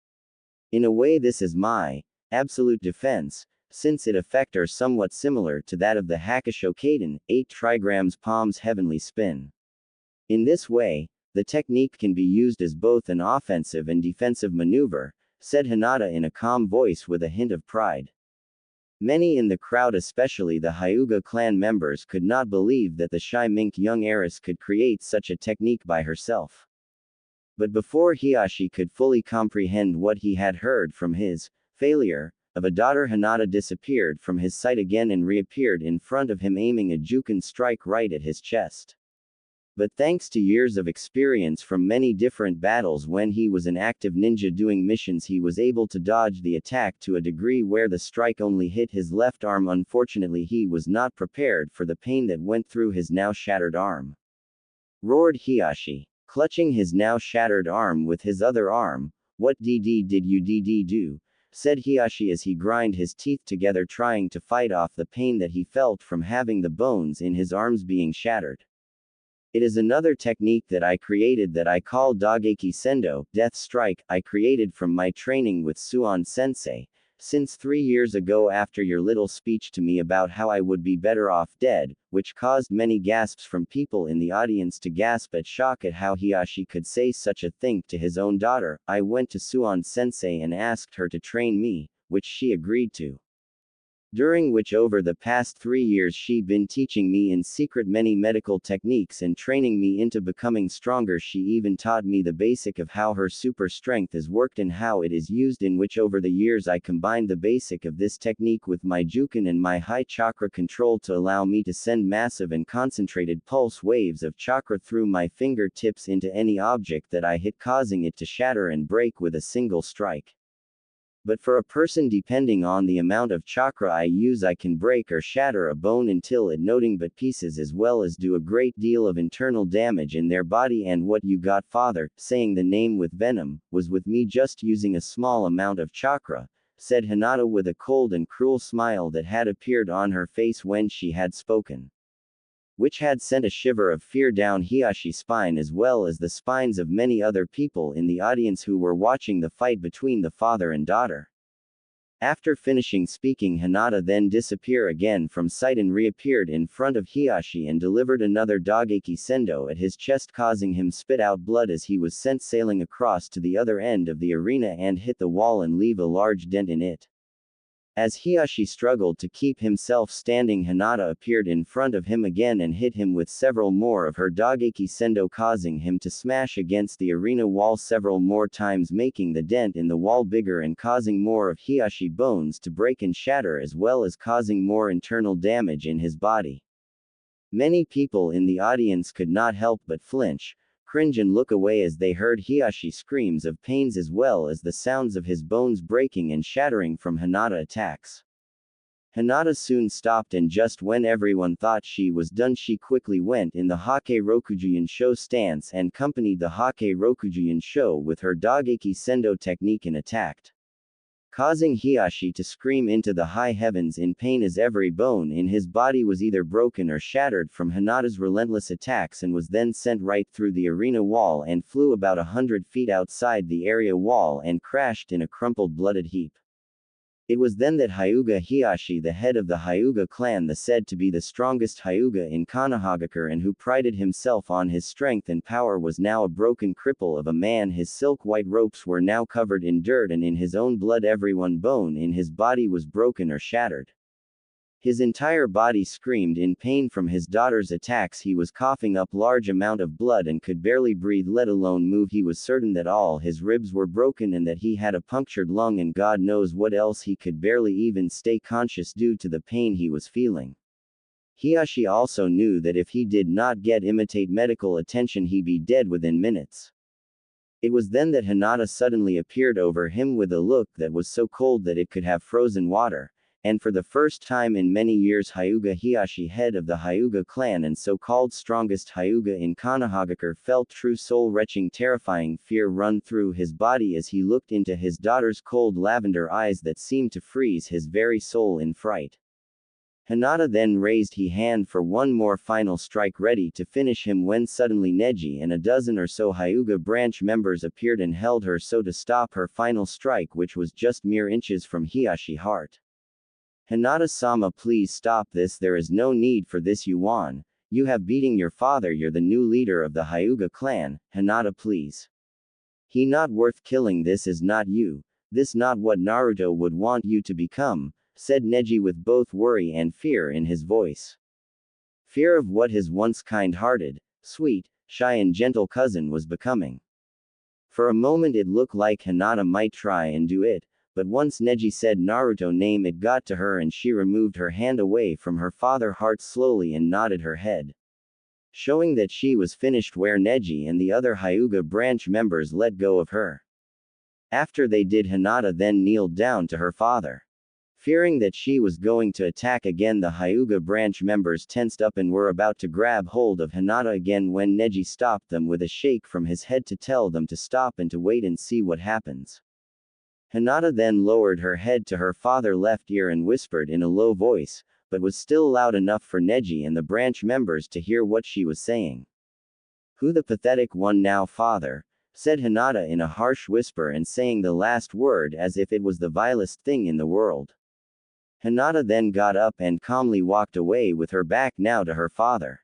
In a way, this is my absolute defense, since its effects are somewhat similar to that of the Hakushokaden, 8 trigrams palms heavenly spin. In this way, the technique can be used as both an offensive and defensive maneuver, said Hinata in a calm voice with a hint of pride. Many in the crowd, especially the Hyuga clan members, could not believe that the shy mink young heiress could create such a technique by herself. But before Hiashi could fully comprehend what he had heard from his failure of a daughter, Hinata disappeared from his sight again and reappeared in front of him, aiming a Jukin strike right at his chest. But thanks to years of experience from many different battles when he was an active ninja doing missions, he was able to dodge the attack to a degree where the strike only hit his left arm. Unfortunately, he was not prepared for the pain that went through his now shattered arm. Roared Hiashi, clutching his now shattered arm with his other arm. What did you do? Said Hiashi as he grind his teeth together trying to fight off the pain that he felt from having the bones in his arms being shattered. It is another technique that I created that I call Dageki Sendo, Death Strike. I created from my training with Suon Sensei. Since 3 years ago after your little speech to me about how I would be better off dead, which caused many gasps from people in the audience to gasp at shock at how Hiashi could say such a thing to his own daughter, I went to Suon Sensei and asked her to train me, which she agreed to. During which over the past 3 years she been teaching me in secret many medical techniques and training me into becoming stronger. She even taught me the basic of how her super strength is worked and how it is used, in which over the years I combined the basic of this technique with my Juken and my high chakra control to allow me to send massive and concentrated pulse waves of chakra through my fingertips into any object that I hit, causing it to shatter and break with a single strike. But for a person, depending on the amount of chakra I use, I can break or shatter a bone until it nothing but pieces, as well as do a great deal of internal damage in their body. And what you got, father, saying the name with venom, was with me just using a small amount of chakra, said Hinata with a cold and cruel smile that had appeared on her face when she had spoken, which had sent a shiver of fear down Hiashi's spine as well as the spines of many other people in the audience who were watching the fight between the father and daughter. After finishing speaking, Hinata then disappeared again from sight and reappeared in front of Hiashi and delivered another Dageki Sendo at his chest, causing him spit out blood as he was sent sailing across to the other end of the arena and hit the wall and leave a large dent in it. As Hiashi struggled to keep himself standing, Hinata appeared in front of him again and hit him with several more of her Dageki Sendo, causing him to smash against the arena wall several more times, making the dent in the wall bigger and causing more of Hiashi bones to break and shatter, as well as causing more internal damage in his body. Many people in the audience could not help but flinch, cringe and look away as they heard Hiashi screams of pains as well as the sounds of his bones breaking and shattering from Hinata attacks. Hinata soon stopped, and just when everyone thought she was done, she quickly went in the Hake Rokujuin Sho stance and accompanied the Hake Rokujuin Sho with her Dageki Sendo technique and attacked, causing Hiashi to scream into the high heavens in pain as every bone in his body was either broken or shattered from Hinata's relentless attacks, and was then sent right through the arena wall and flew about 100 feet outside the area wall and crashed in a crumpled blooded heap. It was then that Hyuga Hiashi, the head of the Hyuga clan, the said to be the strongest Hyuga in Konohagakure and who prided himself on his strength and power, was now a broken cripple of a man. His silk white ropes were now covered in dirt and in his own blood. Every one bone in his body was broken or shattered. His entire body screamed in pain from his daughter's attacks. He was coughing up large amount of blood and could barely breathe, let alone move. He was certain that all his ribs were broken and that he had a punctured lung and God knows what else. He could barely even stay conscious due to the pain he was feeling. Hiashi also knew that if he did not get immediate medical attention, he'd be dead within minutes. It was then that Hinata suddenly appeared over him with a look that was so cold that it could have frozen water. And for the first time in many years, Hyuga Hiashi, head of the Hyuga clan and so-called strongest Hyuga in Konohagakure, felt true soul-wrenching terrifying fear run through his body as he looked into his daughter's cold lavender eyes that seemed to freeze his very soul in fright. Hinata then raised his hand for one more final strike, ready to finish him, when suddenly Neji and a dozen or so Hyuga branch members appeared and held her so to stop her final strike, which was just mere inches from Hiashi's heart. Hinata-sama, please stop this. There is no need for this. Yuan, you have beating your father. You're the new leader of the Hyuga clan. Hinata, please. He not worth killing. This is not you. This not what Naruto would want you to become, said Neji with both worry and fear in his voice. Fear of what his once kind-hearted, sweet, shy and gentle cousin was becoming. For a moment it looked like Hinata might try and do it, but once Neji said Naruto name, it got to her and she removed her hand away from her father's heart slowly and nodded her head. showing that she was finished where Neji and the other Hyuga branch members let go of her. After they did, Hinata then kneeled down to her father. Fearing that she was going to attack again, the Hyuga branch members tensed up and were about to grab hold of Hinata again when Neji stopped them with a shake from his head to tell them to stop and to wait and see what happens. Hinata then lowered her head to her father's left ear and whispered in a low voice, but was still loud enough for Neji and the branch members to hear what she was saying. "Who the pathetic one now, father?" said Hinata in a harsh whisper and saying the last word as if it was the vilest thing in the world. Hinata then got up and calmly walked away with her back now to her father.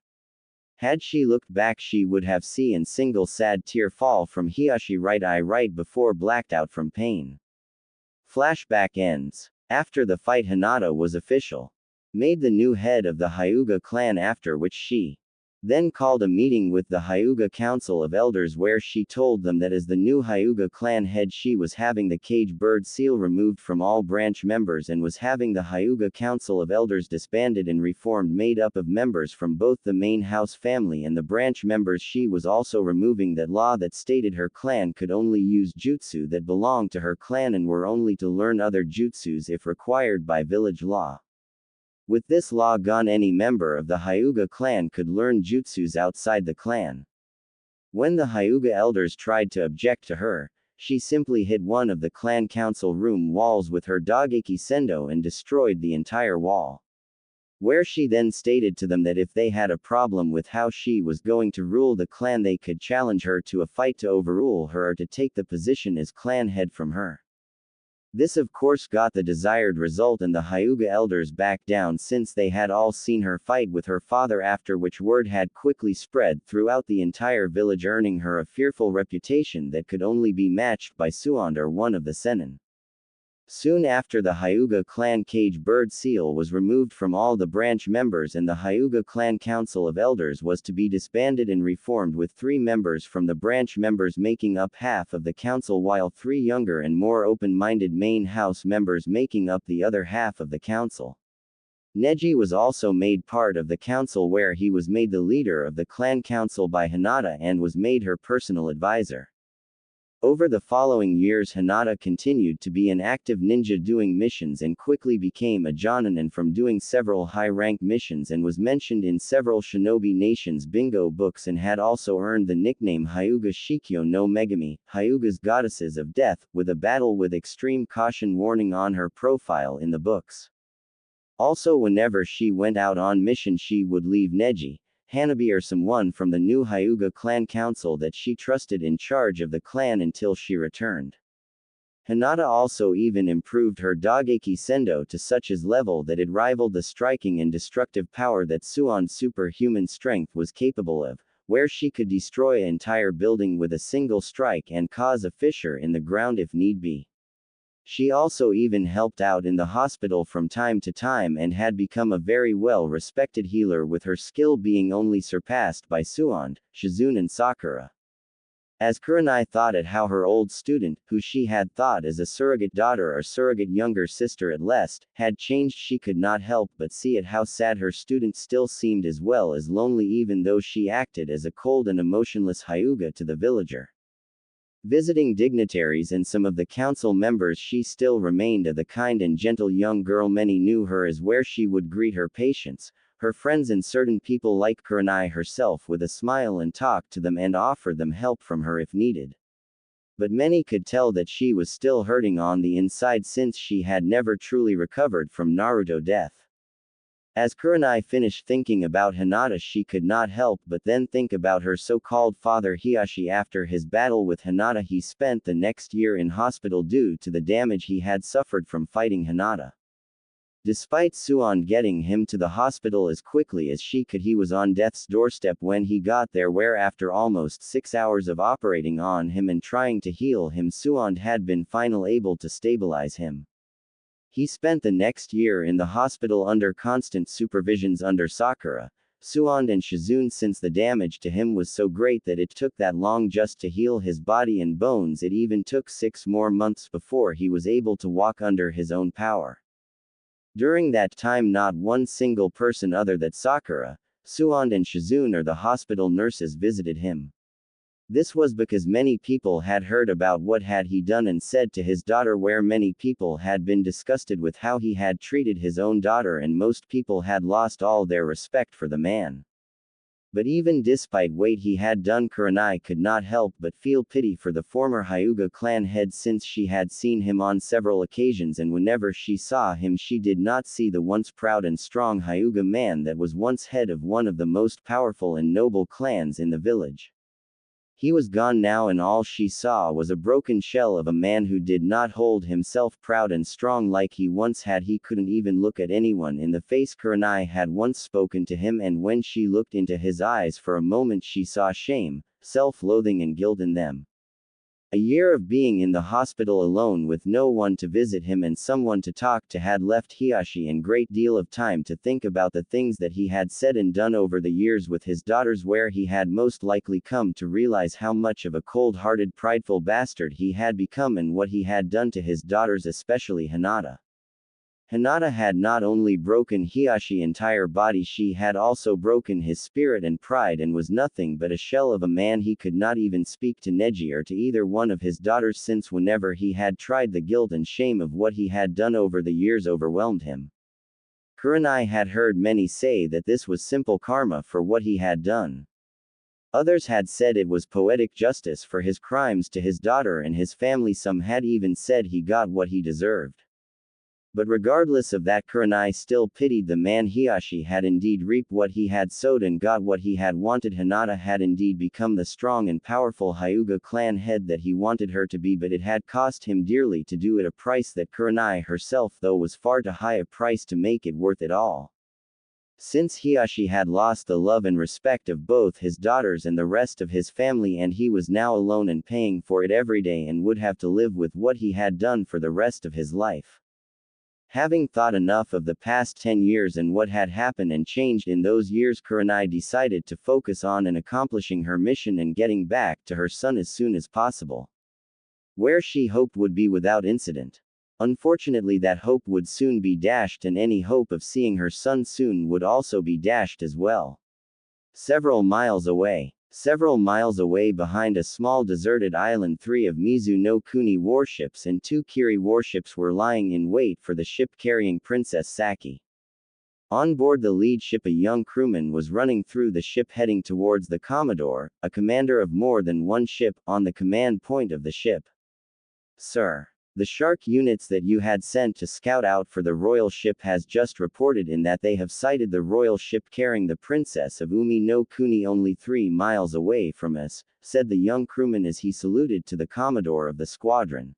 Had she looked back, she would have seen a single sad tear fall from Hiyashi right eye right before blacked out from pain. Flashback ends. After the fight, Hinata was official. Made the new head of the Hyuga clan, after which she then called a meeting with the Hyuga Council of Elders where she told them that as the new Hyuga clan head she was having the cage bird seal removed from all branch members and was having the Hyuga Council of Elders disbanded and reformed, made up of members from both the main house family and the branch members. She was also removing that law that stated her clan could only use jutsu that belonged to her clan and were only to learn other jutsus if required by village law. With this law gone, any member of the Hyuga clan could learn jutsus outside the clan. When the Hyuga elders tried to object to her, she simply hit one of the clan council room walls with her Dogeki Sendo and destroyed the entire wall. Where she then stated to them that if they had a problem with how she was going to rule the clan, they could challenge her to a fight to overrule her or to take the position as clan head from her. This of course got the desired result and the Hyuga elders backed down since they had all seen her fight with her father, after which word had quickly spread throughout the entire village, earning her a fearful reputation that could only be matched by Suand or one of the Sennin. Soon after, the Hyuga clan cage bird seal was removed from all the branch members and the Hyuga clan council of elders was to be disbanded and reformed, with 3 members from the branch members making up half of the council while 3 younger and more open-minded main house members making up the other half of the council. Neji was also made part of the council, where he was made the leader of the clan council by Hinata and was made her personal advisor. Over the following years, Hinata continued to be an active ninja doing missions and quickly became a Jonin from doing several high-rank missions and was mentioned in several Shinobi Nations bingo books and had also earned the nickname Hyuga Shikyo no Megami, Hyuga's goddesses of death, with a battle with extreme caution warning on her profile in the books. Also, whenever she went out on mission, she would leave Neji, Hanabi or someone from the new Hyuga clan council that she trusted in charge of the clan until she returned. Hinata also even improved her Dogeki Sendo to such a level that it rivaled the striking and destructive power that Suon's superhuman strength was capable of, where she could destroy an entire building with a single strike and cause a fissure in the ground if need be. She also even helped out in the hospital from time to time and had become a very well-respected healer, with her skill being only surpassed by Suond, Shizune and Sakura. As Kurenai thought at how her old student, who she had thought as a surrogate daughter or surrogate younger sister at least, had changed, she could not help but see at how sad her student still seemed, as well as lonely, even though she acted as a cold and emotionless Hyuga to the villager. Visiting dignitaries and some of the council members, she still remained the kind and gentle young girl many knew her as, where she would greet her patients, her friends and certain people like Kurenai herself with a smile and talk to them and offer them help from her if needed. But many could tell that she was still hurting on the inside since she had never truly recovered from Naruto death. As Kurenai finished thinking about Hinata, she could not help but then think about her so-called father Hiyashi. After his battle with Hinata, he spent the next year in hospital due to the damage he had suffered from fighting Hinata. Despite Suon getting him to the hospital as quickly as she could, he was on death's doorstep when he got there, where after almost 6 hours of operating on him and trying to heal him, Suon had been finally able to stabilize him. He spent the next year in the hospital under constant supervisions under Sakura, Suond and Shizune, since the damage to him was so great that it took that long just to heal his body and bones. It even took 6 more months before he was able to walk under his own power. During that time, not one single person other than Sakura, Suand and Shizune or the hospital nurses visited him. This was because many people had heard about what had he done and said to his daughter, where many people had been disgusted with how he had treated his own daughter, and most people had lost all their respect for the man. But even despite what he had done, Kurenai could not help but feel pity for the former Hyuga clan head, since she had seen him on several occasions, and whenever she saw him she did not see the once proud and strong Hyuga man that was once head of one of the most powerful and noble clans in the village. He was gone now, and all she saw was a broken shell of a man who did not hold himself proud and strong like he once had. He couldn't even look at anyone in the face. Kurenai had once spoken to him, and when she looked into his eyes for a moment she saw shame, self-loathing and guilt in them. A year of being in the hospital alone with no one to visit him and someone to talk to had left Hiyashi a great deal of time to think about the things that he had said and done over the years with his daughters, where he had most likely come to realize how much of a cold-hearted, prideful bastard he had become, and what he had done to his daughters, especially Hinata. Hinata had not only broken Hiyashi's entire body, she had also broken his spirit and pride, and was nothing but a shell of a man. He could not even speak to Neji or to either one of his daughters, since whenever he had tried, the guilt and shame of what he had done over the years overwhelmed him. Kurenai had heard many say that this was simple karma for what he had done. Others had said it was poetic justice for his crimes to his daughter and his family. Some had even said he got what he deserved. But regardless of that, Kurenai still pitied the man. Hiyashi had indeed reaped what he had sowed and got what he had wanted. Hinata had indeed become the strong and powerful Hyuga clan head that he wanted her to be, but it had cost him dearly to do it, a price that Kurenai herself though was far too high a price to make it worth it all. Since Hiyashi had lost the love and respect of both his daughters and the rest of his family, and he was now alone and paying for it every day, and would have to live with what he had done for the rest of his life. Having thought enough of the past 10 years and what had happened and changed in those years, Kurenai decided to focus on and accomplishing her mission and getting back to her son as soon as possible, where she hoped would be without incident. Unfortunately, that hope would soon be dashed, and any hope of seeing her son soon would also be dashed as well. Several miles away behind a small deserted island, 3 of Mizu no Kuni warships and 2 Kiri warships were lying in wait for the ship carrying Princess Saki. On board the lead ship, a young crewman was running through the ship heading towards the Commodore, a commander of more than one ship, on the command point of the ship. "Sir, the shark units that you had sent to scout out for the royal ship has just reported in that they have sighted the royal ship carrying the Princess of Umi no Kuni only 3 miles away from us," said the young crewman as he saluted to the Commodore of the squadron.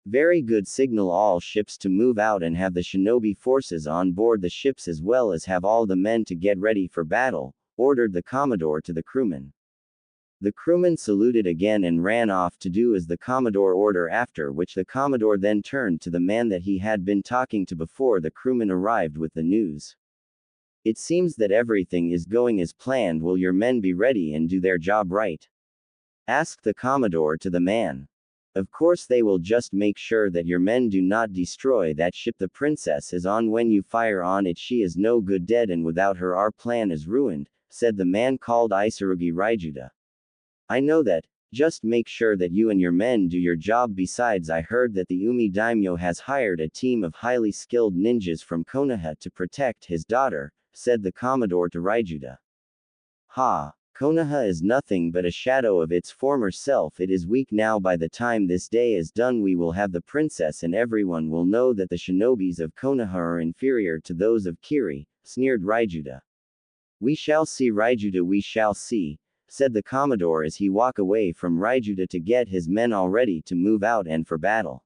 "Very good. Signal all ships to move out and have the shinobi forces on board the ships, as well as have all the men to get ready for battle," ordered the Commodore to the crewman. The crewman saluted again and ran off to do as the Commodore ordered, after which the Commodore then turned to the man that he had been talking to before the crewman arrived with the news. "It seems that everything is going as planned. Will your men be ready and do their job right?" asked the Commodore to the man. "Of course they will. Just make sure that your men do not destroy that ship the princess is on. When you fire on it, she is no good, dead, and without her our plan is ruined," said the man called Isarugi Raijuda. "I know that. Just make sure that you and your men do your job. Besides, I heard that the Umi daimyo has hired a team of highly skilled ninjas from Konoha to protect his daughter," said the Commodore to Raijuda. "Ha! Konoha is nothing but a shadow of its former self. It is weak now. By the time this day is done, we will have the princess, and everyone will know that the shinobis of Konoha are inferior to those of Kiri," sneered Raijuda. "We shall see, Raijuda, we shall see," said the Commodore as he walked away from Raijuda to get his men all ready to move out and for battle.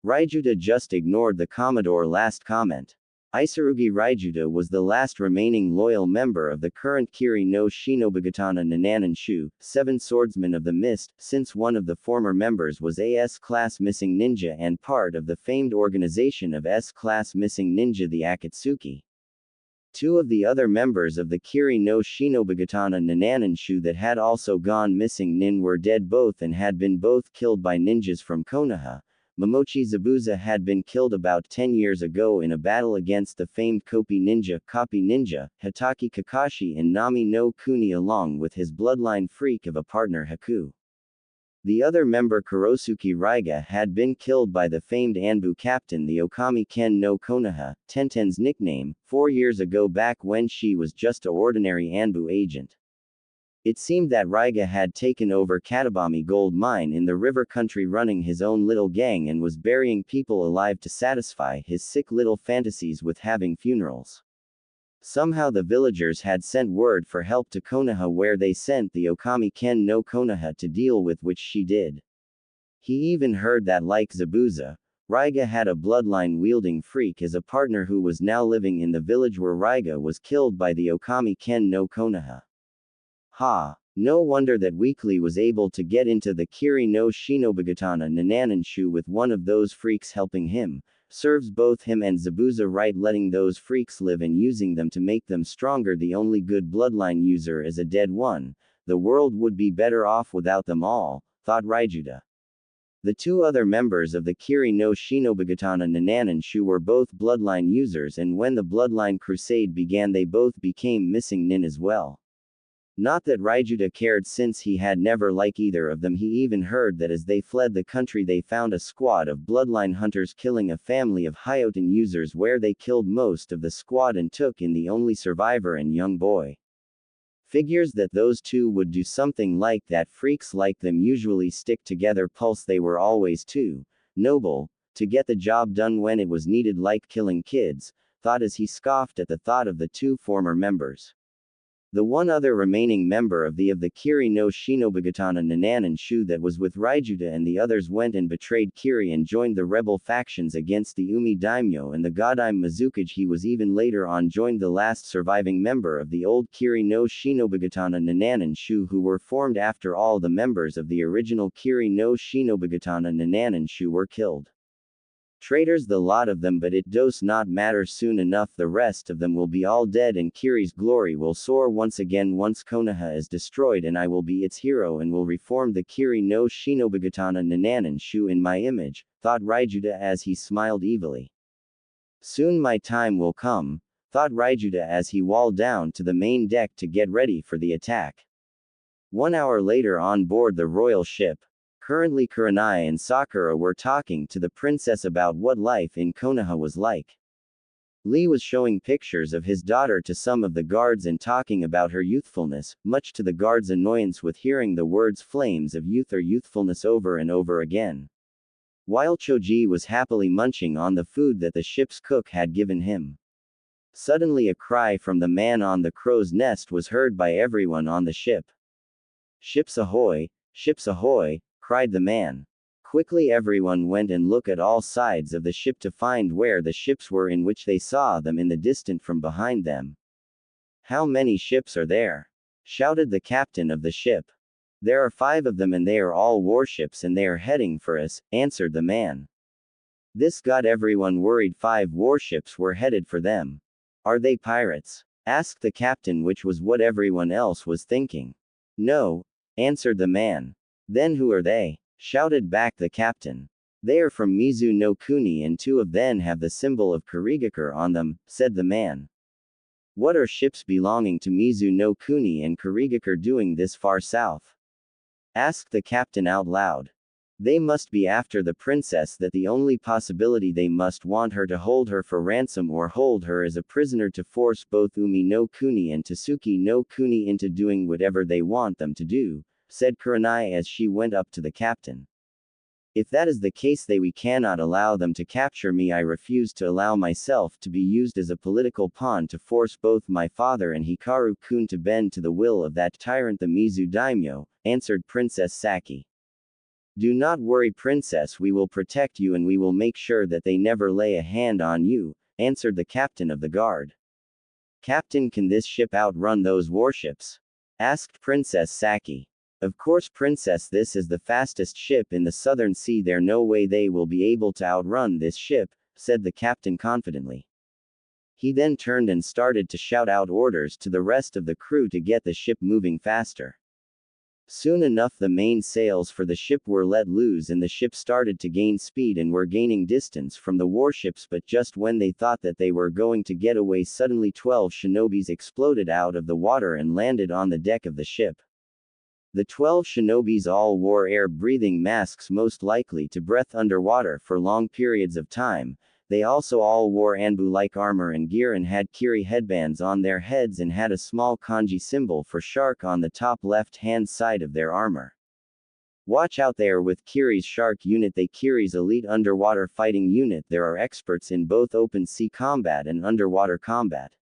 Raijuda just ignored the Commodore's last comment. Isarugi Raijuda was the last remaining loyal member of the current Kiri no Shinobigatana Nananan-shu, 7 Swordsmen of the Mist, since one of the former members was a S-class missing ninja and part of the famed organization of S-class missing ninja, the Akatsuki. 2 of the other members of the Kiri no Shinobigatana Nananan-shu that had also gone missing nin were dead both and had been both killed by ninjas from Konoha, Momochi Zabuza had been killed about 10 years ago in a battle against the famed Copy Ninja, Hitaki Kakashi and Nami no Kuni along with his bloodline freak of a partner Haku. The other member Kurosuke Raiga had been killed by the famed Anbu captain the Okami Ken no Konoha, Tenten's nickname, 4 years ago back when she was just a ordinary Anbu agent. It seemed that Raiga had taken over Katabami gold mine in the river country running his own little gang and was burying people alive to satisfy his sick little fantasies with having funerals. Somehow the villagers had sent word for help to Konoha where they sent the Okami Ken no Konoha to deal with which she did. He even heard that like Zabuza, Raiga had a bloodline-wielding freak as a partner who was now living in the village where Raiga was killed by the Okami Ken no Konoha. Ha! No wonder that Weekly was able to get into the Kiri no Shinobugatana Nanananshu with one of those freaks helping him. Serves both him and Zabuza right, letting those freaks live and using them to make them stronger. The only good bloodline user is a dead one. The world would be better off without them all, thought Raijuda. The two other members of the Kiri no Shinobugatana Nanananshu were both bloodline users, and when the bloodline crusade began they both became missing nin as well. Not that Raijuda cared since he had never liked either of them. He even heard that as they fled the country they found a squad of bloodline hunters killing a family of Hyoten users where they killed most of the squad and took in the only survivor and young boy. Figures that those two would do something like that. Freaks like them usually stick together, plus they were always too noble to get the job done when it was needed, like killing kids, thought as he scoffed at the thought of the two former members. The one other remaining member of the Kiri no Shinobugatana Nanananshu that was with Raijuda and the others went and betrayed Kiri and joined the rebel factions against the Umi Daimyo and the Godime Mizukage. He was even later on joined the last surviving member of the old Kiri no Shinobugatana Nanananshu, who were formed after all the members of the original Kiri no Shinobugatana Nanananshu were killed. Traitors the lot of them, but it does not matter, soon enough the rest of them will be all dead and Kiri's glory will soar once again once Konoha is destroyed, and I will be its hero and will reform the Kiri no Shinobugatana Nanananshu in my image, thought Raijuda as he smiled evilly. Soon my time will come, thought Raijuda as he walked down to the main deck to get ready for the attack. 1 hour later on board the royal ship, currently Kurenai and Sakura were talking to the princess about what life in Konoha was like. Lee was showing pictures of his daughter to some of the guards and talking about her youthfulness, much to the guards' annoyance with hearing the words flames of youth or youthfulness over and over again. While Choji was happily munching on the food that the ship's cook had given him. Suddenly a cry from the man on the crow's nest was heard by everyone on the ship. "Ships ahoy! Ships ahoy!" cried the man. Quickly everyone went and looked at all sides of the ship to find where the ships were, in which they saw them in the distance from behind them. "How many ships are there?" shouted the captain of the ship. "There are 5 of them and they are all warships and they are heading for us," answered the man. This got everyone worried. 5 warships were headed for them. "Are they pirates?" asked the captain, which was what everyone else was thinking. "No," answered the man. "Then who are they?" shouted back the captain. "They are from Mizu no Kuni and 2 of them have the symbol of Kurigakure on them," said the man. "What are ships belonging to Mizu no Kuni and Kurigakure doing this far south?" asked the captain out loud. "They must be after the princess. That the only possibility. They must want her to hold her for ransom or hold her as a prisoner to force both Umi no Kuni and Tasuki no Kuni into doing whatever they want them to do," said Kurenai as she went up to the captain. "If that is the case, we cannot allow them to capture me. I refuse to allow myself to be used as a political pawn to force both my father and Hikaru-kun to bend to the will of that tyrant the Mizu daimyo," answered Princess Saki. "Do not worry, princess, we will protect you and we will make sure that they never lay a hand on you," answered the captain of the guard. "Captain, can this ship outrun those warships?" asked Princess Saki. "Of course, princess, this is the fastest ship in the southern sea. There's no way they will be able to outrun this ship," said the captain confidently. He then turned and started to shout out orders to the rest of the crew to get the ship moving faster. Soon enough the main sails for the ship were let loose and the ship started to gain speed and were gaining distance from the warships, but just when they thought that they were going to get away, suddenly 12 shinobis exploded out of the water and landed on the deck of the ship. The 12 shinobis all wore air-breathing masks, most likely to breathe underwater for long periods of time. They also all wore anbu-like armor and gear and had kiri headbands on their heads and had a small kanji symbol for shark on the top left-hand side of their armor. Watch out there with Kiri's shark unit. They Kiri's elite underwater fighting unit. There are experts in both open sea combat and underwater combat.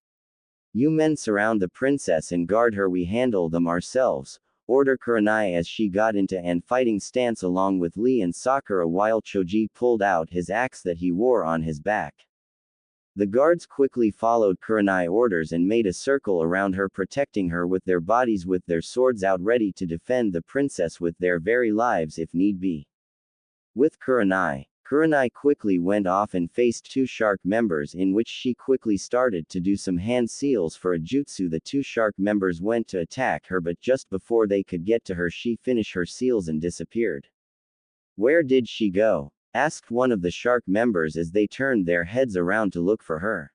You men surround the princess and guard her. We handle them ourselves, order Kurenai as she got into an fighting stance along with Lee and Sakura while Choji pulled out his axe that he wore on his back. The guards quickly followed Kurenai orders and made a circle around her, protecting her with their bodies with their swords out, ready to defend the princess with their very lives if need be. With Kurenai quickly went off and faced two shark members, in which she quickly started to do some hand seals for a jutsu. The two shark members went to attack her, but just before they could get to her she finished her seals and disappeared. Where did she go? Asked one of the shark members as they turned their heads around to look for her.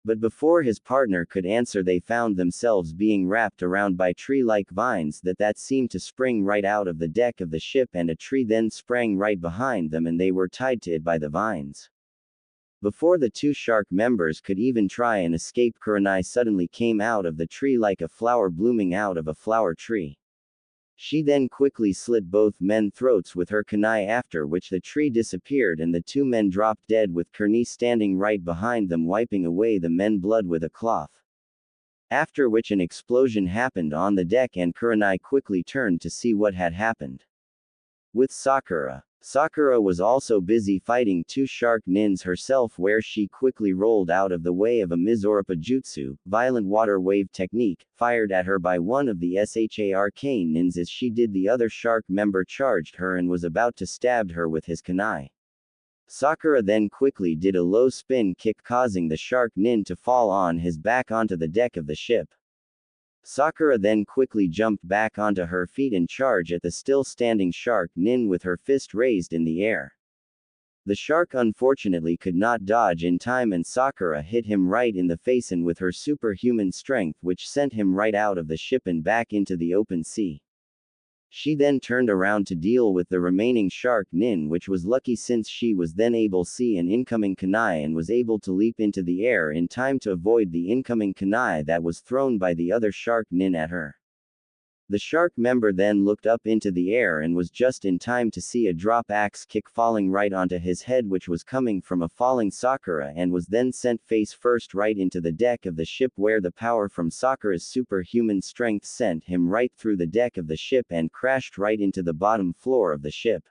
But before his partner could answer, they found themselves being wrapped around by tree-like vines that seemed to spring right out of the deck of the ship, and a tree then sprang right behind them and they were tied to it by the vines. Before the two shark members could even try and escape, Kurenai suddenly came out of the tree like a flower blooming out of a flower tree. She then quickly slit both men's throats with her kunai, after which the tree disappeared and the two men dropped dead with Kurenai standing right behind them wiping away the men's blood with a cloth. After which an explosion happened on the deck and Kurenai quickly turned to see what had happened. With Sakura was also busy fighting two shark nins herself, where she quickly rolled out of the way of a Mizoripa jutsu, violent water wave technique, fired at her by one of the SHARK nins. As she did, the other shark member charged her and was about to stab her with his kunai. Sakura then quickly did a low spin kick, causing the shark nin to fall on his back onto the deck of the ship. Sakura then quickly jumped back onto her feet and charged at the still standing shark nin with her fist raised in the air. The shark unfortunately could not dodge in time and Sakura hit him right in the face and with her superhuman strength, which sent him right out of the ship and back into the open sea. She then turned around to deal with the remaining shark nin, which was lucky since she was then able to see an incoming kunai and was able to leap into the air in time to avoid the incoming kunai that was thrown by the other shark nin at her. The shark member then looked up into the air and was just in time to see a drop axe kick falling right onto his head, which was coming from a falling Sakura, and was then sent face first right into the deck of the ship, where the power from Sakura's superhuman strength sent him right through the deck of the ship and crashed right into the bottom floor of the ship.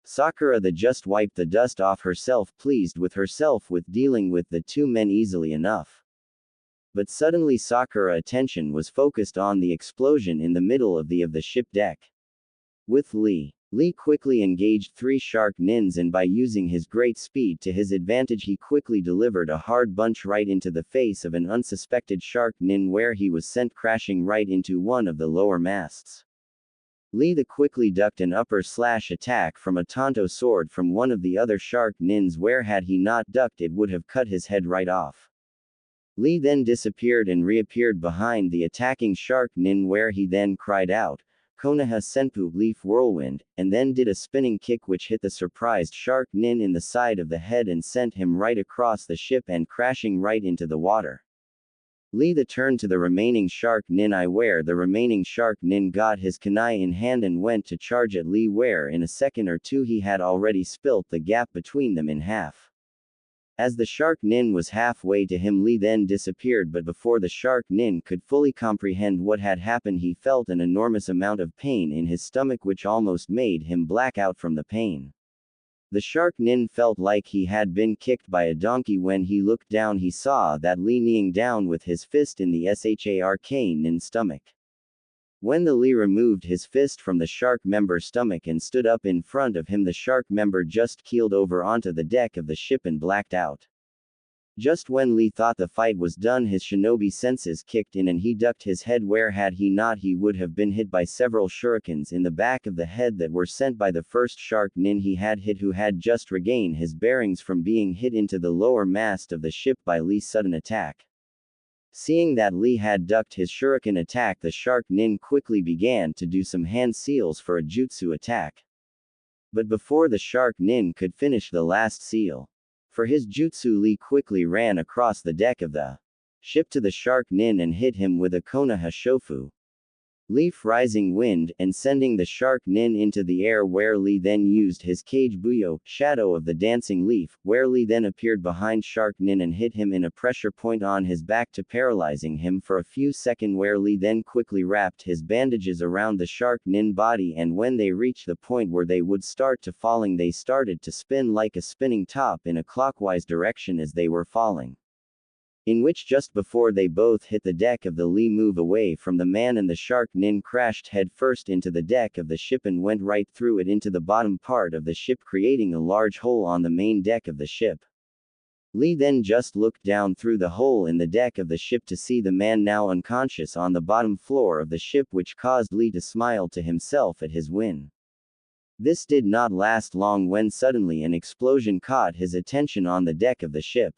Sakura just wiped the dust off herself, pleased with herself with dealing with the two men easily enough. But suddenly Sakura's attention was focused on the explosion in the middle of the ship deck. With Lee quickly engaged three shark nins, and by using his great speed to his advantage he quickly delivered a hard punch right into the face of an unsuspected shark nin, where he was sent crashing right into one of the lower masts. Lee quickly ducked an upper slash attack from a Tonto sword from one of the other shark nins, where had he not ducked it would have cut his head right off. Lee then disappeared and reappeared behind the attacking shark nin, where he then cried out, "Konoha Senpu Leaf Whirlwind," and then did a spinning kick which hit the surprised shark nin in the side of the head and sent him right across the ship and crashing right into the water. Lee turned to the remaining shark nin, where the remaining shark nin got his kunai in hand and went to charge at Lee, where in a second or two he had already spilt the gap between them in half. As the shark nin was halfway to him, Lee then disappeared, but before the shark nin could fully comprehend what had happened, he felt an enormous amount of pain in his stomach, which almost made him black out from the pain. The shark nin felt like he had been kicked by a donkey. When he looked down, he saw that Lee kneeling down with his fist in the shark nin's stomach. When the Lee removed his fist from the shark member's stomach and stood up in front of him, the shark member just keeled over onto the deck of the ship and blacked out. Just when Lee thought the fight was done, his shinobi senses kicked in and he ducked his head, where had he not he would have been hit by several shurikens in the back of the head that were sent by the first shark nin he had hit, who had just regained his bearings from being hit into the lower mast of the ship by Lee's sudden attack. Seeing that Lee had ducked his shuriken attack, the shark nin quickly began to do some hand seals for a jutsu attack. But before the shark nin could finish the last seal for his jutsu, Lee quickly ran across the deck of the ship to the shark nin and hit him with a Konoha Shofu leaf rising wind, and sending the shark nin into the air, where Lee then used his Kage Buyo, shadow of the dancing leaf, where Lee then appeared behind shark nin and hit him in a pressure point on his back to paralyzing him for a few seconds, where Lee then quickly wrapped his bandages around the shark nin body, and when they reached the point where they would start to falling, they started to spin like a spinning top in a clockwise direction as they were falling. In which just before they both hit the deck of the Lee move away from the man, and the shark nin crashed headfirst into the deck of the ship and went right through it into the bottom part of the ship, creating a large hole on the main deck of the ship. Lee then just looked down through the hole in the deck of the ship to see the man now unconscious on the bottom floor of the ship, which caused Lee to smile to himself at his win. This did not last long when suddenly an explosion caught his attention on the deck of the ship.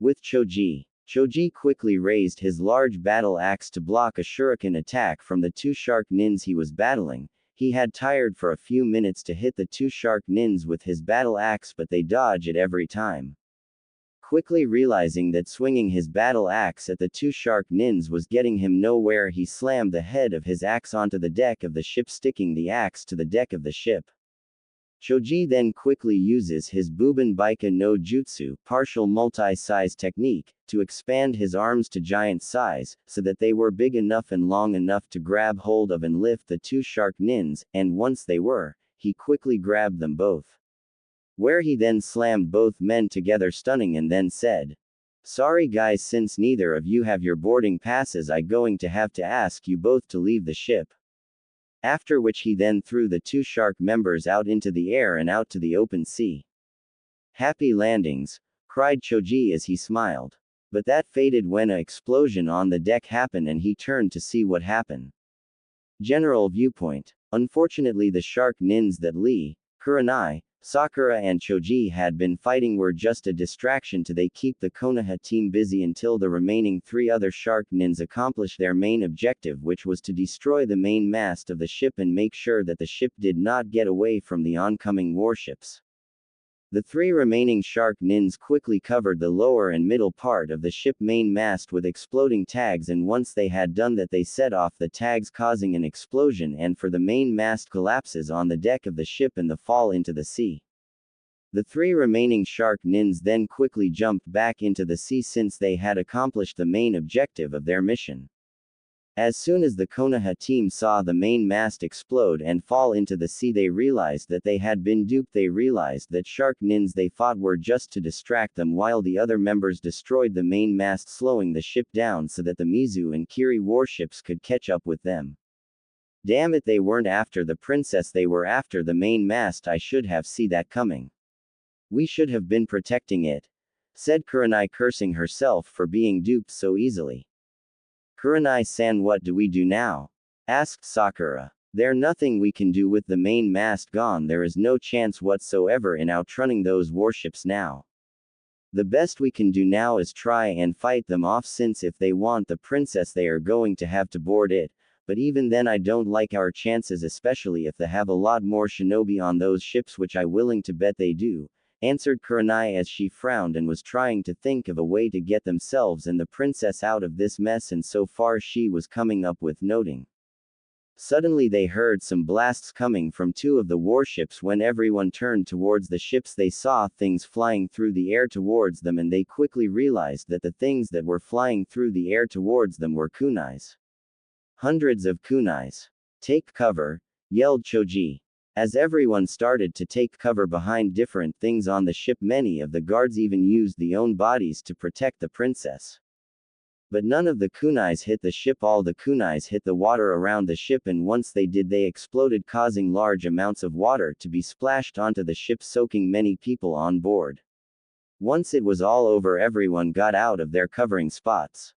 With Choji quickly raised his large battle axe to block a shuriken attack from the two shark nins he was battling. He had tired for a few minutes to hit the two shark nins with his battle axe, but they dodge it every time. Quickly realizing that swinging his battle axe at the two shark nins was getting him nowhere, he slammed the head of his axe onto the deck of the ship, sticking the axe to the deck of the ship. Choji then quickly uses his Buban Baika no Jutsu, partial multi-size technique, to expand his arms to giant size, so that they were big enough and long enough to grab hold of and lift the two shark nins, and once they were, he quickly grabbed them both. Where he then slammed both men together, stunning, and then said, "Sorry guys, since neither of you have your boarding passes, I'm going to have to ask you both to leave the ship." After which he then threw the two shark members out into the air and out to the open sea. "Happy landings," cried Choji as he smiled. But that faded when an explosion on the deck happened and he turned to see what happened. General viewpoint. Unfortunately, the shark nins that Lee, Kurenai, Sakura and Choji had been fighting were just a distraction to they keep the Konoha team busy until the remaining three other shark nins accomplish their main objective, which was to destroy the main mast of the ship and make sure that the ship did not get away from the oncoming warships. The three remaining shark nins quickly covered the lower and middle part of the ship main mast with exploding tags, and once they had done that they set off the tags, causing an explosion, and for the main mast collapses on the deck of the ship and the fall into the sea. The three remaining shark nins then quickly jumped back into the sea since they had accomplished the main objective of their mission. As soon as the Konoha team saw the main mast explode and fall into the sea, they realized that they had been duped. They realized that shark nins they fought were just to distract them while the other members destroyed the main mast, slowing the ship down so that the Mizu and Kiri warships could catch up with them. Damn it, they weren't after the princess, they were after the main mast. I should have seen that coming. We should have been protecting it, said Kurenai, cursing herself for being duped so easily. "Kurenai-san, what do we do now?" asked Sakura. "There's nothing we can do with the main mast gone. There is no chance whatsoever in outrunning those warships now. The best we can do now is try and fight them off, since if they want the princess they are going to have to board it, but even then I don't like our chances, especially if they have a lot more shinobi on those ships, which I'm willing to bet they do," answered Kurenai as she frowned and was trying to think of a way to get themselves and the princess out of this mess, and so far she was coming up with noting. Suddenly they heard some blasts coming from two of the warships. When everyone turned towards the ships, they saw things flying through the air towards them, and they quickly realized that the things that were flying through the air towards them were kunais. Hundreds of kunais. "Take cover," yelled Choji. As everyone started to take cover behind different things on the ship, many of the guards even used their own bodies to protect the princess. But none of the kunais hit the ship. All the kunais hit the water around the ship, and once they did, they exploded, causing large amounts of water to be splashed onto the ship, soaking many people on board. Once it was all over, everyone got out of their covering spots.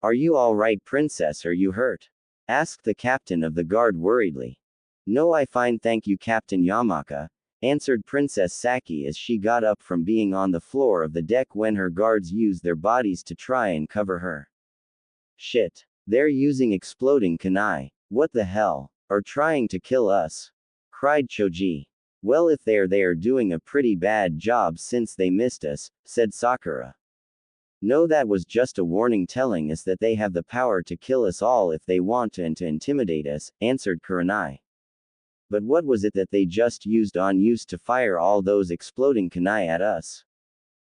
Are you all right, princess? Are you hurt? Asked the captain of the guard worriedly. No, I fine, thank you, Captain Yamaka, answered Princess Saki as she got up from being on the floor of the deck when her guards used their bodies to try and cover her. Shit. They're using exploding kunai. What the hell? Are trying to kill us? Cried Choji. Well, if they are doing a pretty bad job since they missed us, said Sakura. No, that was just a warning telling us that they have the power to kill us all if they want to and to intimidate us, answered Kurenai. But what was it that they just used to fire all those exploding kunai at us?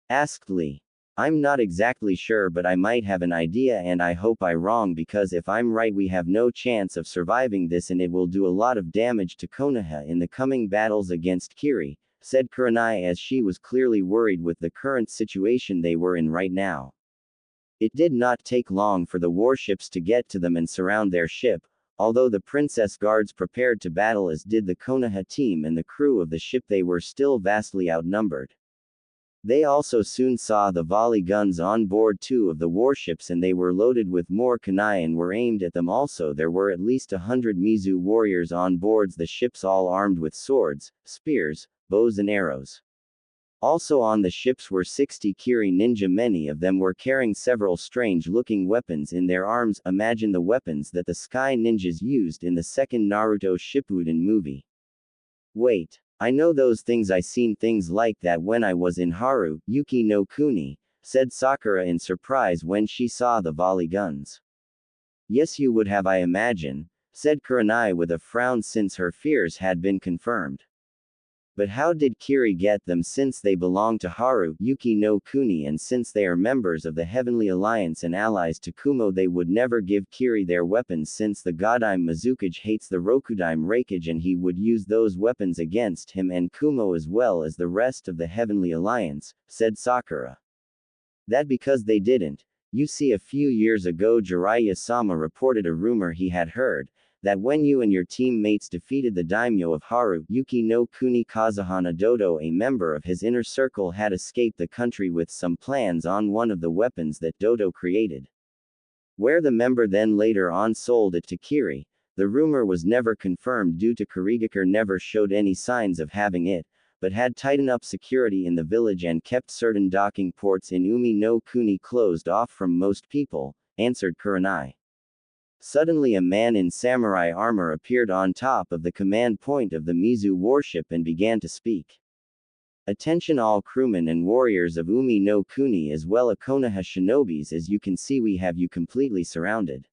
Asked Lee. I'm not exactly sure, but I might have an idea, and I hope I'm wrong, because if I'm right we have no chance of surviving this and it will do a lot of damage to Konoha in the coming battles against Kiri, said Kurenai as she was clearly worried with the current situation they were in right now. It did not take long for the warships to get to them and surround their ship, although the princess guards prepared to battle as did the Konoha team and the crew of the ship. They were still vastly outnumbered. They also soon saw the volley guns on board two of the warships, and they were loaded with more kunai and were aimed at them. Also, there were at least 100 Mizu warriors on board the ships, all armed with swords, spears, bows and arrows. Also on the ships were 60 Kiri ninja. Many of them were carrying several strange-looking weapons in their arms. Imagine the weapons that the Sky Ninjas used in the second Naruto Shippuden movie. Wait. I know those things. I seen things like that when I was in Haru, Yuki no Kuni, said Sakura in surprise when she saw the volley guns. Yes, you would have, I imagine, said Kurenai with a frown, since her fears had been confirmed. But how did Kiri get them, since they belong to Haru, Yuki no Kuni, and since they are members of the Heavenly Alliance and allies to Kumo? They would never give Kiri their weapons, since the Godime Mizukage hates the Rokudime Raikage and he would use those weapons against him and Kumo as well as the rest of the Heavenly Alliance, said Sakura. That because they didn't. You see, a few years ago Jiraiya-sama reported a rumor he had heard, that when you and your teammates defeated the daimyo of Haru, Yuki no Kuni Kazuhana Dodo, a member of his inner circle had escaped the country with some plans on one of the weapons that Dodo created. Where the member then later on sold it to Kiri. The rumor was never confirmed due to Kurigakure never showed any signs of having it, but had tightened up security in the village and kept certain docking ports in Umi no Kuni closed off from most people, answered Kurenai. Suddenly a man in samurai armor appeared on top of the command point of the Mizu warship and began to speak. Attention all crewmen and warriors of Umi no Kuni as well as Konoha shinobis, as you can see we have you completely surrounded.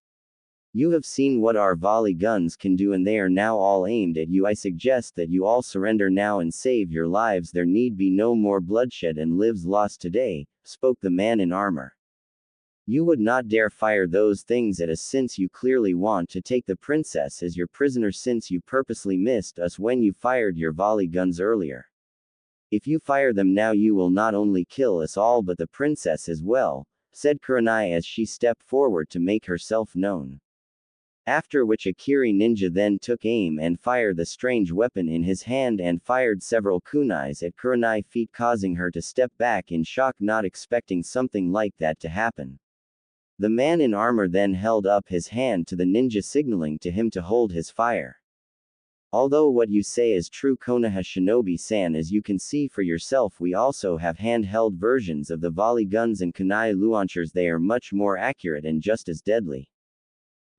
You have seen what our volley guns can do and they are now all aimed at you. I suggest that you all surrender now and save your lives. There need be no more bloodshed and lives lost today, spoke the man in armor. You would not dare fire those things at us, since you clearly want to take the princess as your prisoner, since you purposely missed us when you fired your volley guns earlier. If you fire them now you will not only kill us all but the princess as well, said Kurenai as she stepped forward to make herself known. After which a Kiri ninja then took aim and fired the strange weapon in his hand and fired several kunais at Kurenai's feet, causing her to step back in shock, not expecting something like that to happen. The man in armor then held up his hand to the ninja, signaling to him to hold his fire. Although what you say is true, Konoha Shinobi-san, as you can see for yourself, we also have handheld versions of the volley guns and kunai launchers. They are much more accurate and just as deadly.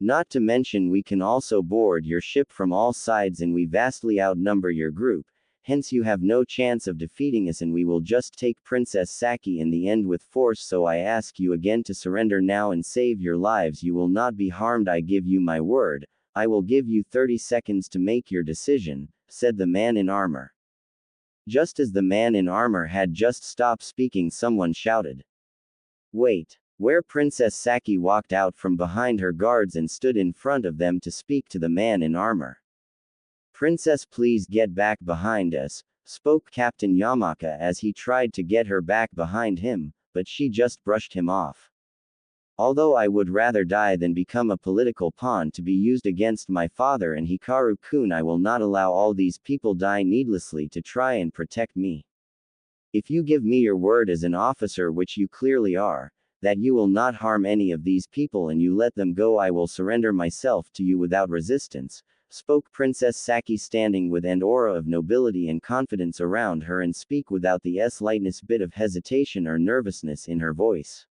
Not to mention we can also board your ship from all sides and we vastly outnumber your group, hence you have no chance of defeating us and we will just take Princess Saki in the end with force. So I ask you again to surrender now and save your lives. You will not be harmed, I give you my word. I will give you 30 seconds to make your decision, said the man in armor. Just as the man in armor had just stopped speaking, someone shouted. Wait. Where Princess Saki walked out from behind her guards and stood in front of them to speak to the man in armor. Princess, please get back behind us, spoke Captain Yamaka as he tried to get her back behind him, but she just brushed him off. Although I would rather die than become a political pawn to be used against my father and Hikaru-kun, I will not allow all these people die needlessly to try and protect me. If you give me your word as an officer, which you clearly are, that you will not harm any of these people and you let them go, I will surrender myself to you without resistance, spoke Princess Saki, standing with an aura of nobility and confidence around her and speak without the slightest bit of hesitation or nervousness in her voice.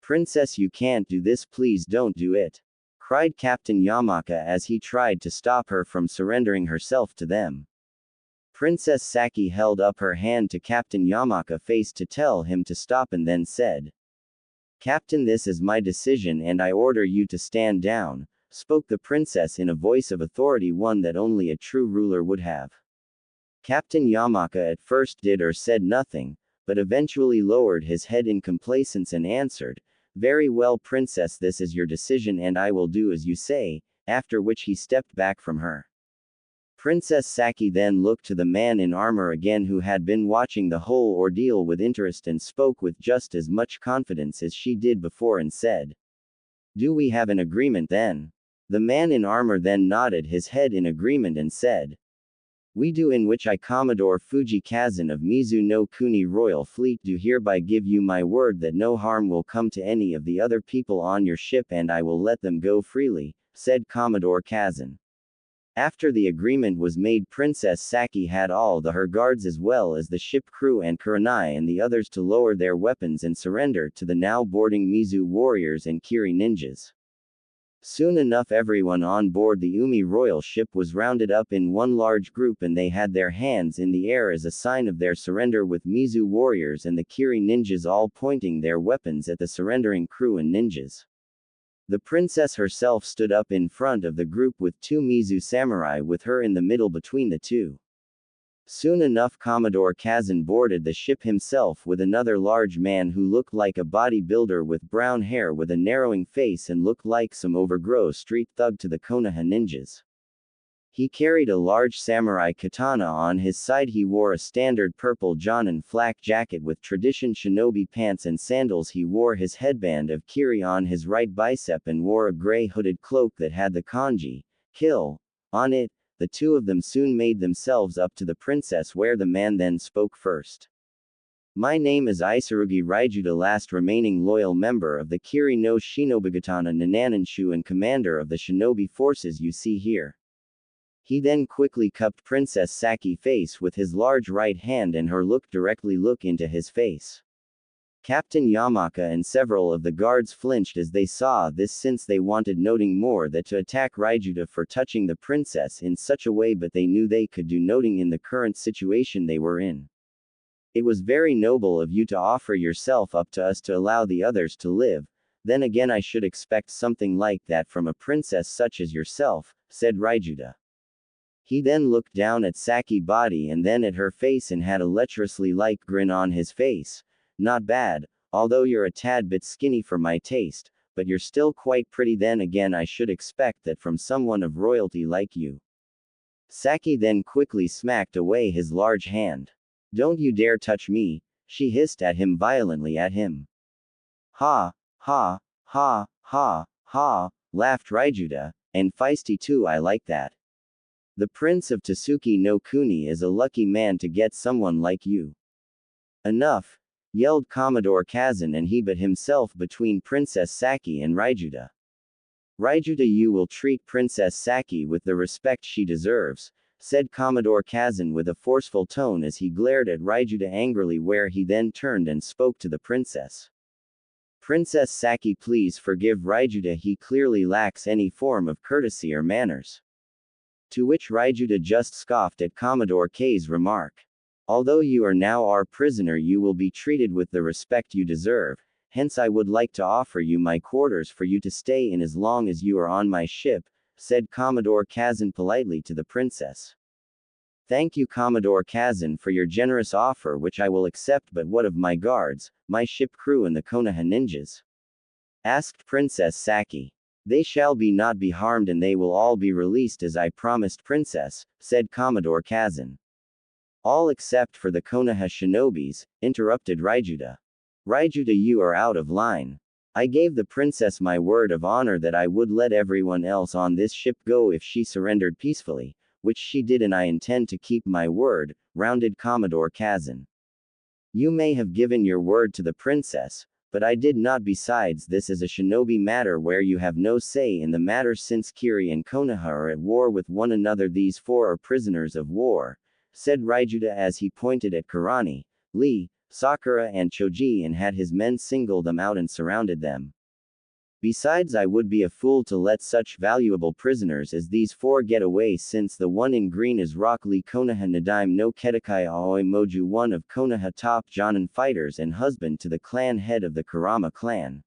Princess, you can't do this, please don't do it, cried Captain Yamaka as he tried to stop her from surrendering herself to them. Princess Saki held up her hand to Captain Yamaka's face to tell him to stop and then said, Captain, this is my decision and I order you to stand down, spoke the princess in a voice of authority, one that only a true ruler would have. Captain Yamaka at first did or said nothing, but eventually lowered his head in complacence and answered, Very well, Princess, this is your decision and I will do as you say, after which he stepped back from her. Princess Saki then looked to the man in armor again, who had been watching the whole ordeal with interest, and spoke with just as much confidence as she did before and said, Do we have an agreement then? The man in armor then nodded his head in agreement and said, We do, in which I, Commodore Fuji Kazan of Mizu no Kuni Royal Fleet, do hereby give you my word that no harm will come to any of the other people on your ship and I will let them go freely, said Commodore Kazan. After the agreement was made, Princess Saki had all her guards as well as the ship crew and Kurenai and the others to lower their weapons and surrender to the now boarding Mizu warriors and Kiri ninjas. Soon enough, everyone on board the Umi royal ship was rounded up in one large group and they had their hands in the air as a sign of their surrender, with Mizu warriors and the Kiri ninjas all pointing their weapons at the surrendering crew and ninjas. The princess herself stood up in front of the group with two Mizu samurai with her in the middle between the two. Soon enough, Commodore Kazan boarded the ship himself with another large man who looked like a bodybuilder with brown hair with a narrowing face and looked like some overgrown street thug to the Konoha ninjas. He carried a large samurai katana on his side. He wore a standard purple Jonin flak jacket with tradition shinobi pants and sandals. He wore his headband of kiri on his right bicep and wore a gray hooded cloak that had the kanji, kill, on it. The two of them soon made themselves up to the princess, where the man then spoke first. My name is Isarugi Raijuda, last remaining loyal member of the Kiri no Shinobigatana Nanananshu and commander of the shinobi forces you see here. He then quickly cupped Princess Saki's face with his large right hand and her look into his face. Captain Yamaka and several of the guards flinched as they saw this, since they wanted nothing more than to attack Raijuda for touching the princess in such a way, but they knew they could do nothing in the current situation they were in. It was very noble of you to offer yourself up to us to allow the others to live. Then again, I should expect something like that from a princess such as yourself, said Raijuda. He then looked down at Saki's body and then at her face and had a lecherously like grin on his face. Not bad, although you're a tad bit skinny for my taste, but you're still quite pretty. Then again, I should expect that from someone of royalty like you. Saki then quickly smacked away his large hand. Don't you dare touch me, she hissed at him violently at him. Ha, ha, ha, ha, ha, laughed Raijuda, and feisty too, I like that. The Prince of Tasuki no Kuni is a lucky man to get someone like you. Enough, yelled Commodore Kazan, and he put himself between Princess Saki and Raijuda. Raijuda, you will treat Princess Saki with the respect she deserves, said Commodore Kazan with a forceful tone as he glared at Raijuda angrily, where he then turned and spoke to the princess. Princess Saki, please forgive Raijuda, he clearly lacks any form of courtesy or manners. To which Raijuda just scoffed at Commodore K's remark. Although you are now our prisoner, you will be treated with the respect you deserve, hence I would like to offer you my quarters for you to stay in as long as you are on my ship, said Commodore Kazan politely to the princess. Thank you, Commodore Kazan, for your generous offer, which I will accept, but what of my guards, my ship crew and the Konoha ninjas? Asked Princess Saki. They shall not be harmed and they will all be released as I promised, princess, said Commodore Kazan. All except for the Konoha shinobis, interrupted Raijuda. Raijuda, you are out of line. I gave the princess my word of honor that I would let everyone else on this ship go if she surrendered peacefully, which she did, and I intend to keep my word, rounded Commodore Kazan. You may have given your word to the princess, but I did not. Besides, this is a shinobi matter where you have no say in the matter since Kiri and Konoha are at war with one another. These four are prisoners of war, said Raijuta as he pointed at Kurani, Lee, Sakura and Choji and had his men single them out and surrounded them. Besides, I would be a fool to let such valuable prisoners as these four get away, since the one in green is Rock Lee Konoha Nadaime no Kedakai Aoi Moju, one of Konoha top Jonin fighters and husband to the clan head of the Kurama clan.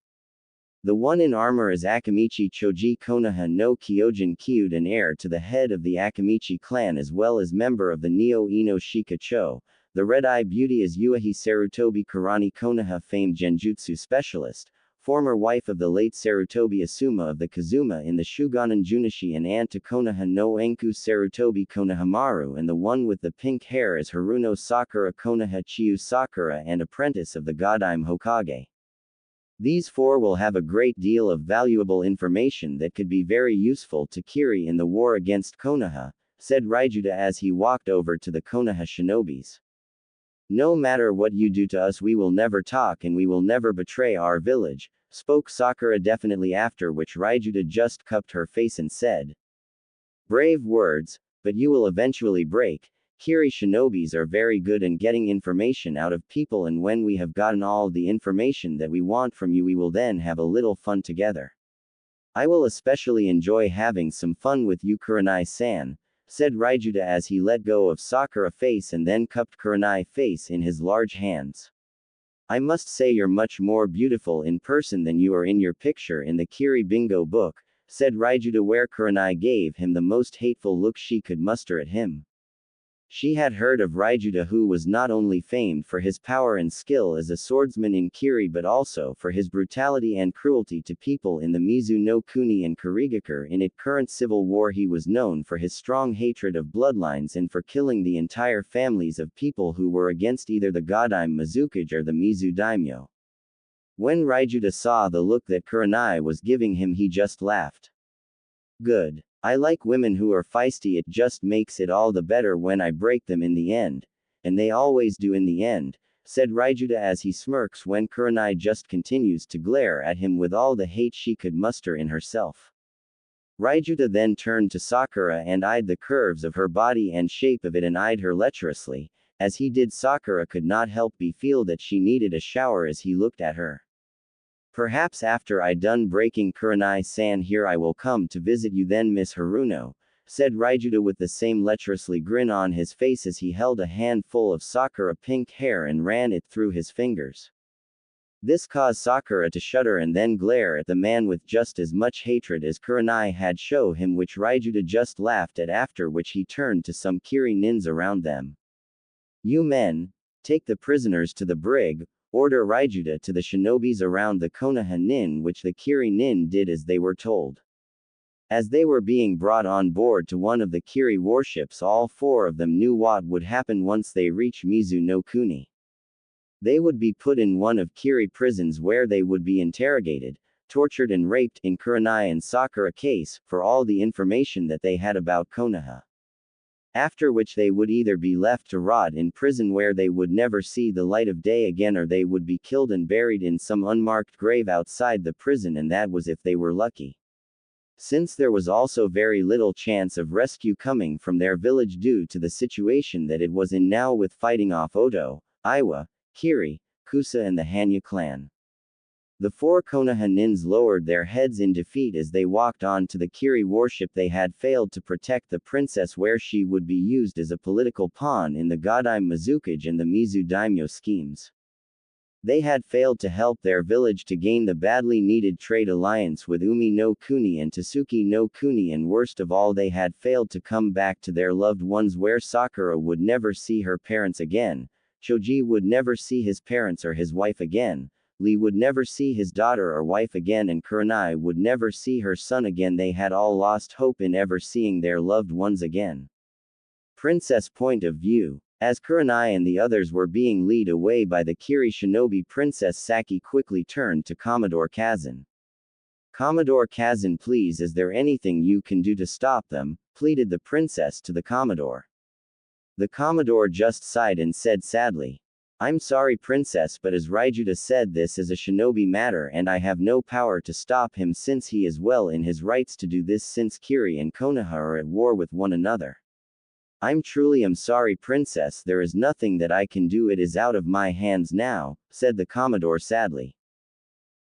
The one in armor is Akamichi Choji Konoha no Kyojin Kyud and heir to the head of the Akamichi clan as well as member of the Neo Ino Shika Cho. The red-eye beauty is Yuahi Sarutobi Kurani Konoha famed genjutsu specialist, former wife of the late Sarutobi Asuma of the Kazuma in the Shugonen Junichi and aunt to Konoha no Enku Sarutobi Konohamaru, and the one with the pink hair is Haruno Sakura Konoha Chiyu Sakura and apprentice of the Gadaime Hokage. These four will have a great deal of valuable information that could be very useful to Kiri in the war against Konoha, said Raijuta as he walked over to the Konoha shinobis. No matter what you do to us, we will never talk and we will never betray our village, spoke Sakura definitely, after which Raijuta just cupped her face and said, brave words, but you will eventually break. Kiri shinobis are very good in getting information out of people, and when we have gotten all the information that we want from you, we will then have a little fun together. I will especially enjoy having some fun with you, Kurenai-san, said Raijuta as he let go of Sakura face and then cupped Kurenai face in his large hands. I must say you're much more beautiful in person than you are in your picture in the Kiri bingo book, said Raijuta, where Kurenai gave him the most hateful look she could muster at him. She had heard of Raijuta, who was not only famed for his power and skill as a swordsman in Kiri but also for his brutality and cruelty to people in the Mizu no Kuni and Kurigakure. In its current civil war, he was known for his strong hatred of bloodlines and for killing the entire families of people who were against either the Gadaime Mizukage or the Mizu daimyo. When Raijuta saw the look that Kurenai was giving him, he just laughed. Good. I like women who are feisty. It just makes it all the better when I break them in the end. And they always do in the end, said Raijuta as he smirks when Kurenai just continues to glare at him with all the hate she could muster in herself. Raijuta then turned to Sakura and eyed the curves of her body and shape of it, and eyed her lecherously. As he did, Sakura could not help but feel that she needed a shower as he looked at her. Perhaps after I done breaking Kurenai-san here, I will come to visit you then, Miss Haruno, said Raijuta with the same lecherously grin on his face as he held a handful of Sakura pink hair and ran it through his fingers. This caused Sakura to shudder and then glare at the man with just as much hatred as Kurenai had shown him, which Raijuta just laughed at, after which he turned to some Kiri nins around them. You men, take the prisoners to the brig, order Raijuta to the shinobis around the Konoha nin, which the Kiri nin did as they were told. As they were being brought on board to one of the Kiri warships, all four of them knew what would happen once they reached Mizu no Kuni. They would be put in one of Kiri prisons where they would be interrogated, tortured and raped, in Kurenai and Sakura case, for all the information that they had about Konoha. After which they would either be left to rot in prison where they would never see the light of day again, or they would be killed and buried in some unmarked grave outside the prison, and that was if they were lucky. Since there was also very little chance of rescue coming from their village due to the situation that it was in now, with fighting off Oto, Iwa, Kiri, Kusa and the Hanya clan. The four Konoha nins lowered their heads in defeat as they walked on to the Kiri warship. They had failed to protect the princess, where she would be used as a political pawn in the Gadaime Mizukage and the Mizu daimyo schemes. They had failed to help their village to gain the badly needed trade alliance with Umi no Kuni and Tasuki no Kuni, and worst of all, they had failed to come back to their loved ones, where Sakura would never see her parents again, Choji would never see his parents or his wife again, Lee would never see his daughter or wife again, and Kurenai would never see her son again. They had all lost hope in ever seeing their loved ones again. Princess point of view. As Kurenai and the others were being led away by the Kiri shinobi, Princess Saki quickly turned to Commodore Kazan. Commodore Kazan, please, is there anything you can do to stop them? Pleaded the princess to the Commodore. The Commodore just sighed and said sadly, I'm sorry, princess, but as Raijuta said, this is a shinobi matter and I have no power to stop him since he is well in his rights to do this since Kiri and Konoha are at war with one another. I'm sorry, princess, there is nothing that I can do, it is out of my hands now, said the Commodore sadly.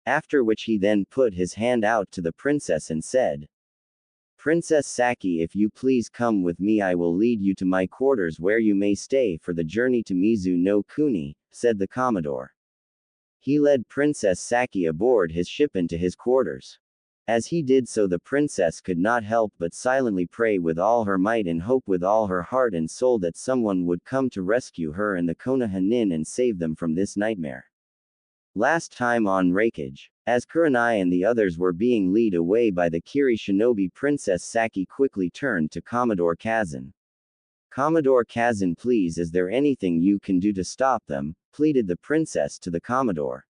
After which he then put his hand out to the princess and said, Princess Saki, if you please come with me, I will lead you to my quarters where you may stay for the journey to Mizu no Kuni, said the Commodore. He led Princess Saki aboard his ship into his quarters. As he did so, the princess could not help but silently pray with all her might and hope with all her heart and soul that someone would come to rescue her and the Konoha nin and save them from this nightmare. Last time on Raikage. As Kurenai and the others were being led away by the Kiri shinobi, Princess Saki quickly turned to Commodore Kazan. Commodore Kazan, please, is there anything you can do to stop them? Pleaded the princess to the Commodore.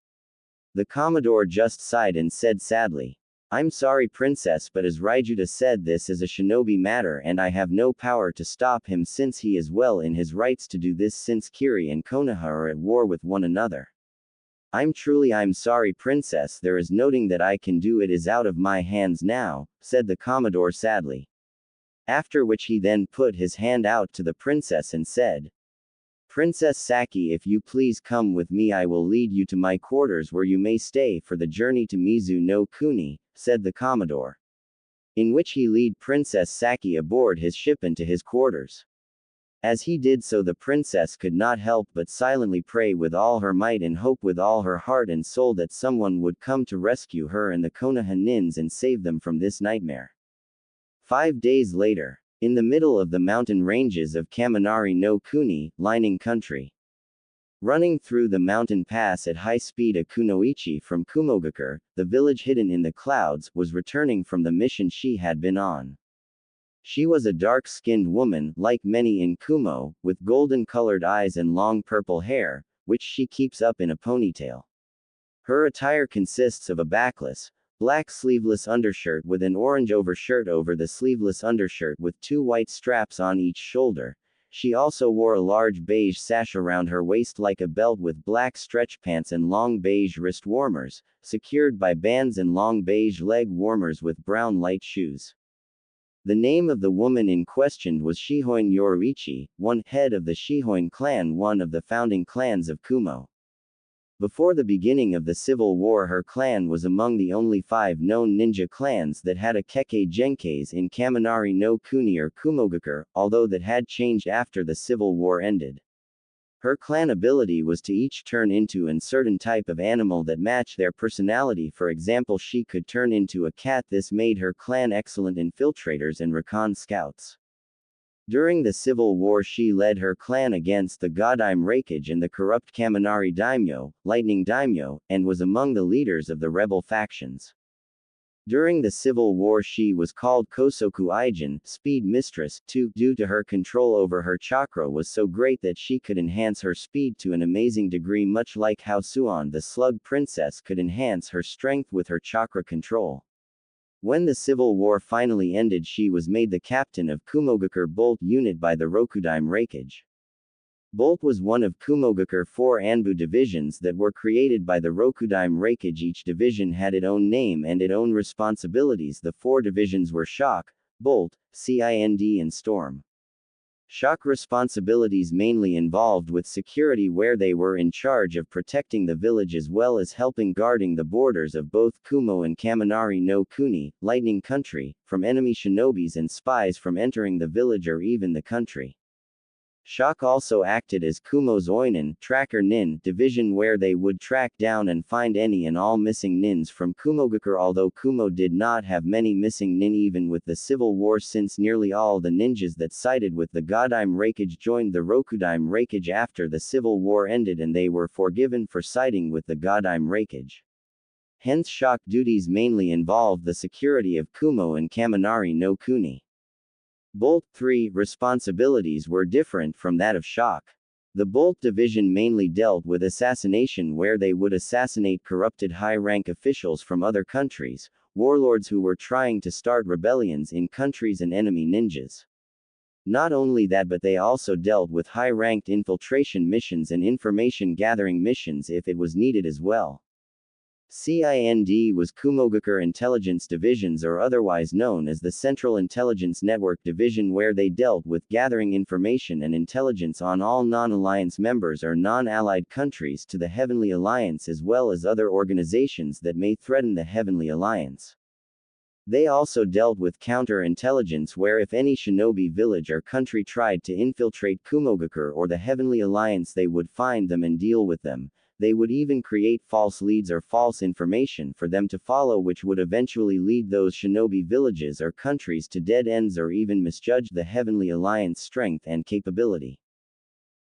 The Commodore just sighed and said sadly, I'm sorry, princess, but as Raijuta said, this is a shinobi matter and I have no power to stop him since he is well in his rights to do this since Kiri and Konoha are at war with one another. I'm sorry, princess, there is nothing that I can do, it is out of my hands now, said the Commodore sadly. After which he then put his hand out to the princess and said, Princess Saki, if you please come with me, I will lead you to my quarters where you may stay for the journey to Mizu no Kuni, said the Commodore. In which he led Princess Saki aboard his ship into his quarters. As he did so, the princess could not help but silently pray with all her might and hope with all her heart and soul that someone would come to rescue her and the Konoha nins and save them from this nightmare. 5 days later. In the middle of the mountain ranges of Kaminari no Kuni, lining country. Running through the mountain pass at high speed, a kunoichi from Kumogakure, the village hidden in the clouds, was returning from the mission she had been on. She was a dark-skinned woman, like many in Kumo, with golden-colored eyes and long purple hair, which she keeps up in a ponytail. Her attire consists of a backless, black sleeveless undershirt with an orange overshirt over the sleeveless undershirt with 2 white straps on each shoulder. She also wore a large beige sash around her waist like a belt with black stretch pants and long beige wrist warmers, secured by bands, and long beige leg warmers with brown light shoes. The name of the woman in question was Shihoin Yoruichi, one head of the Shihoin clan, one of the founding clans of Kumo. Before the beginning of the Civil War, her clan was among the only 5 known ninja clans that had a Kekkei Genkais in Kaminari no Kuni or Kumogakure, although that had changed after the Civil War ended. Her clan ability was to each turn into a certain type of animal that matched their personality. For example, she could turn into a cat. This made her clan excellent infiltrators and recon scouts. During the Civil War, she led her clan against the Godime Raikage and the corrupt Kaminari Daimyo, Lightning Daimyo, and was among the leaders of the rebel factions. During the Civil War, she was called Kosoku Aijin, Speed Mistress, due to her control over her chakra was so great that she could enhance her speed to an amazing degree, much like how Suon the Slug Princess could enhance her strength with her chakra control. When the Civil War finally ended, she was made the captain of Kumogakure Bolt unit by the Rokudime Raikage. Bolt was one of Kumogakure 4 Anbu divisions that were created by the Rokudime Raikage. Each division had its own name and its own responsibilities. The 4 divisions were Shock, Bolt, Kind, and Storm. Shock responsibilities mainly involved with security, where they were in charge of protecting the village as well as helping guarding the borders of both Kumo and Kaminari no Kuni, Lightning Country, from enemy shinobis and spies from entering the village or even the country. Shock also acted as Kumo's Oinin, Tracker Nin, division, where they would track down and find any and all missing nins from Kumogakure. Although Kumo did not have many missing nin even with the Civil War, since nearly all the ninjas that sided with the Godime Raikage joined the Rokudime Raikage after the Civil War ended, and they were forgiven for siding with the Godime Raikage. Hence, Shock duties mainly involved the security of Kumo and Kaminari no Kuni. Bolt 3 responsibilities were different from that of Shock. The Bolt division mainly dealt with assassination, where they would assassinate corrupted high-rank officials from other countries, warlords who were trying to start rebellions in countries, and enemy ninjas. Not only that, but they also dealt with high-ranked infiltration missions and information-gathering missions if it was needed as well. CIND was Kumogakure Intelligence Divisions, or otherwise known as the Central Intelligence Network Division, where they dealt with gathering information and intelligence on all non-alliance members or non-allied countries to the Heavenly Alliance, as well as other organizations that may threaten the Heavenly Alliance. They also dealt with counter-intelligence, where if any shinobi village or country tried to infiltrate Kumogakure or the Heavenly Alliance, they would find them and deal with them. They would even create false leads or false information for them to follow, which would eventually lead those shinobi villages or countries to dead ends or even misjudge the Heavenly Alliance strength and capability.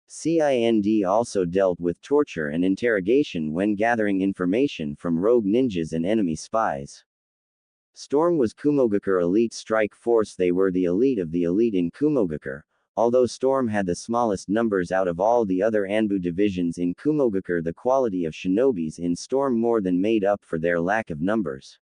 CIND also dealt with torture and interrogation when gathering information from rogue ninjas and enemy spies. Storm was Kumogakure Elite Strike Force. They were the elite of the elite in Kumogakure. Although Storm had the smallest numbers out of all the other Anbu divisions in Kumogakure, the quality of shinobis in Storm more than made up for their lack of numbers.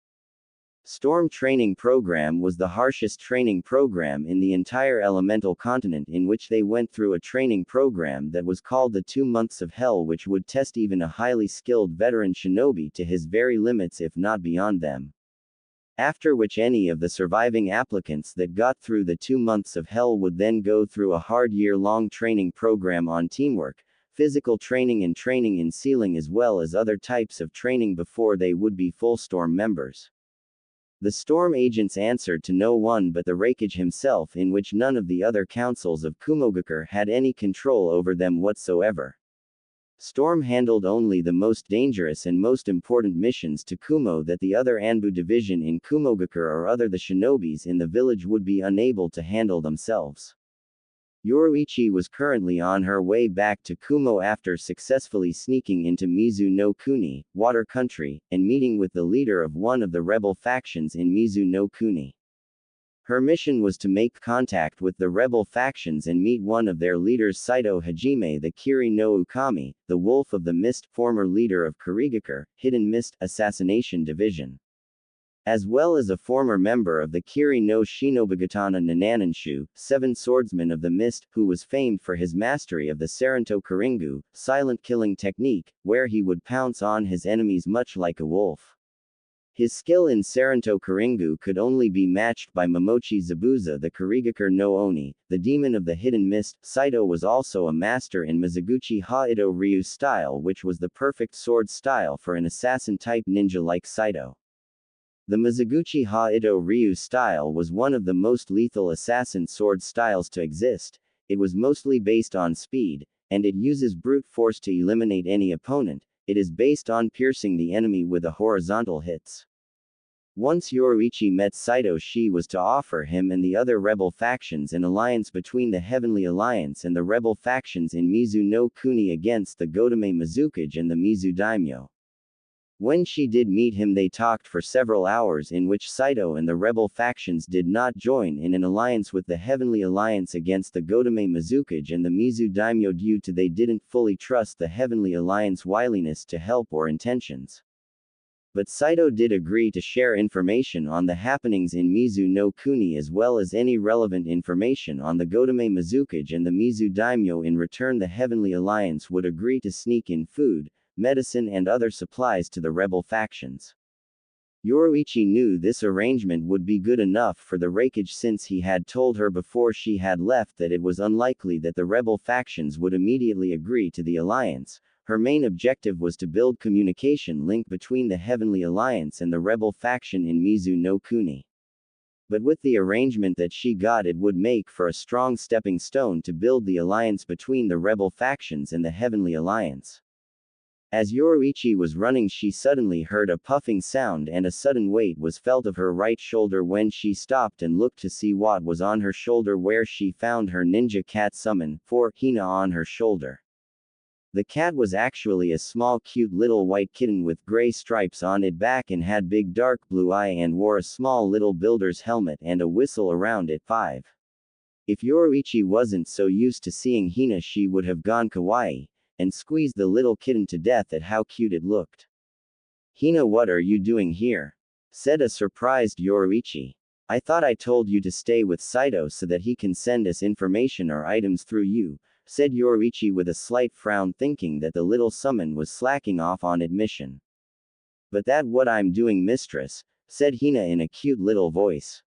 Storm training program was the harshest training program in the entire elemental continent, in which they went through a training program that was called the 2 months of hell, which would test even a highly skilled veteran shinobi to his very limits, if not beyond them. After which any of the surviving applicants that got through the 2 months of hell would then go through a hard year-long training program on teamwork, physical training and training in sealing, as well as other types of training before they would be full Storm members. The Storm agents answered to no one but the Raikage himself, in which none of the other councils of Kumogakure had any control over them whatsoever. Storm handled only the most dangerous and most important missions to Kumo that the other Anbu division in Kumogakure or other the shinobis in the village would be unable to handle themselves. Yoruichi was currently on her way back to Kumo after successfully sneaking into Mizu no Kuni, Water Country, and meeting with the leader of one of the rebel factions in Mizu no Kuni. Her mission was to make contact with the rebel factions and meet one of their leaders, Saito Hajime, the Kiri no Ukami, the Wolf of the Mist, former leader of Kurigakure, Hidden Mist Assassination Division, as well as a former member of the Kiri no Shinobigatana Nanananshu, 7 Swordsman of the Mist, who was famed for his mastery of the Saranto Karingu, silent killing technique, where he would pounce on his enemies much like a wolf. His skill in Saranto Karingu could only be matched by Momochi Zabuza, the Kurigakure no Oni, the demon of the Hidden Mist. Saito was also a master in Mizuguchi Ha-Ito Ryu style, which was the perfect sword style for an assassin-type ninja like Saito. The Mizuguchi Ha-Ito Ryu style was one of the most lethal assassin sword styles to exist. It was mostly based on speed, and it uses brute force to eliminate any opponent. It is based on piercing the enemy with a horizontal hits. Once Yoruichi met Saito, she was to offer him and the other rebel factions an alliance between the Heavenly Alliance and the rebel factions in Mizu no Kuni against the Godame Mizukage and the Mizu Daimyo. When she did meet him, they talked for several hours, in which Saito and the rebel factions did not join in an alliance with the Heavenly Alliance against the Godame Mizukage and the Mizu Daimyo due to they didn't fully trust the Heavenly Alliance wiliness to help or intentions. But Saito did agree to share information on the happenings in Mizu no Kuni as well as any relevant information on the Godame Mizukage and the Mizu Daimyo. In return, the Heavenly Alliance would agree to sneak in food, medicine and other supplies to the rebel factions. Yoruichi knew this arrangement would be good enough for the Raikage, since he had told her before she had left that it was unlikely that the rebel factions would immediately agree to the alliance. Her main objective was to build communication link between the Heavenly Alliance and the rebel faction in Mizu no Kuni. But with the arrangement that she got, it would make for a strong stepping stone to build the alliance between the rebel factions and the Heavenly Alliance. As Yoruichi was running, she suddenly heard a puffing sound and a sudden weight was felt of her right shoulder. When she stopped and looked to see what was on her shoulder, where she found her ninja cat summon, for Hina, on her shoulder. The cat was actually a small cute little white kitten with gray stripes on its back and had big dark blue eye and wore a small little builder's helmet and a whistle around it. 5. If Yoruichi wasn't so used to seeing Hina, she would have gone kawaii and squeezed the little kitten to death at how cute it looked. "Hina, what are you doing here?" said a surprised Yoruichi. I thought I told you to stay with Saito so that he can send us information or items through you, said Yoruichi with a slight frown, thinking that the little summon was slacking off on admission. But that what I'm doing, mistress, said Hina in a cute little voice.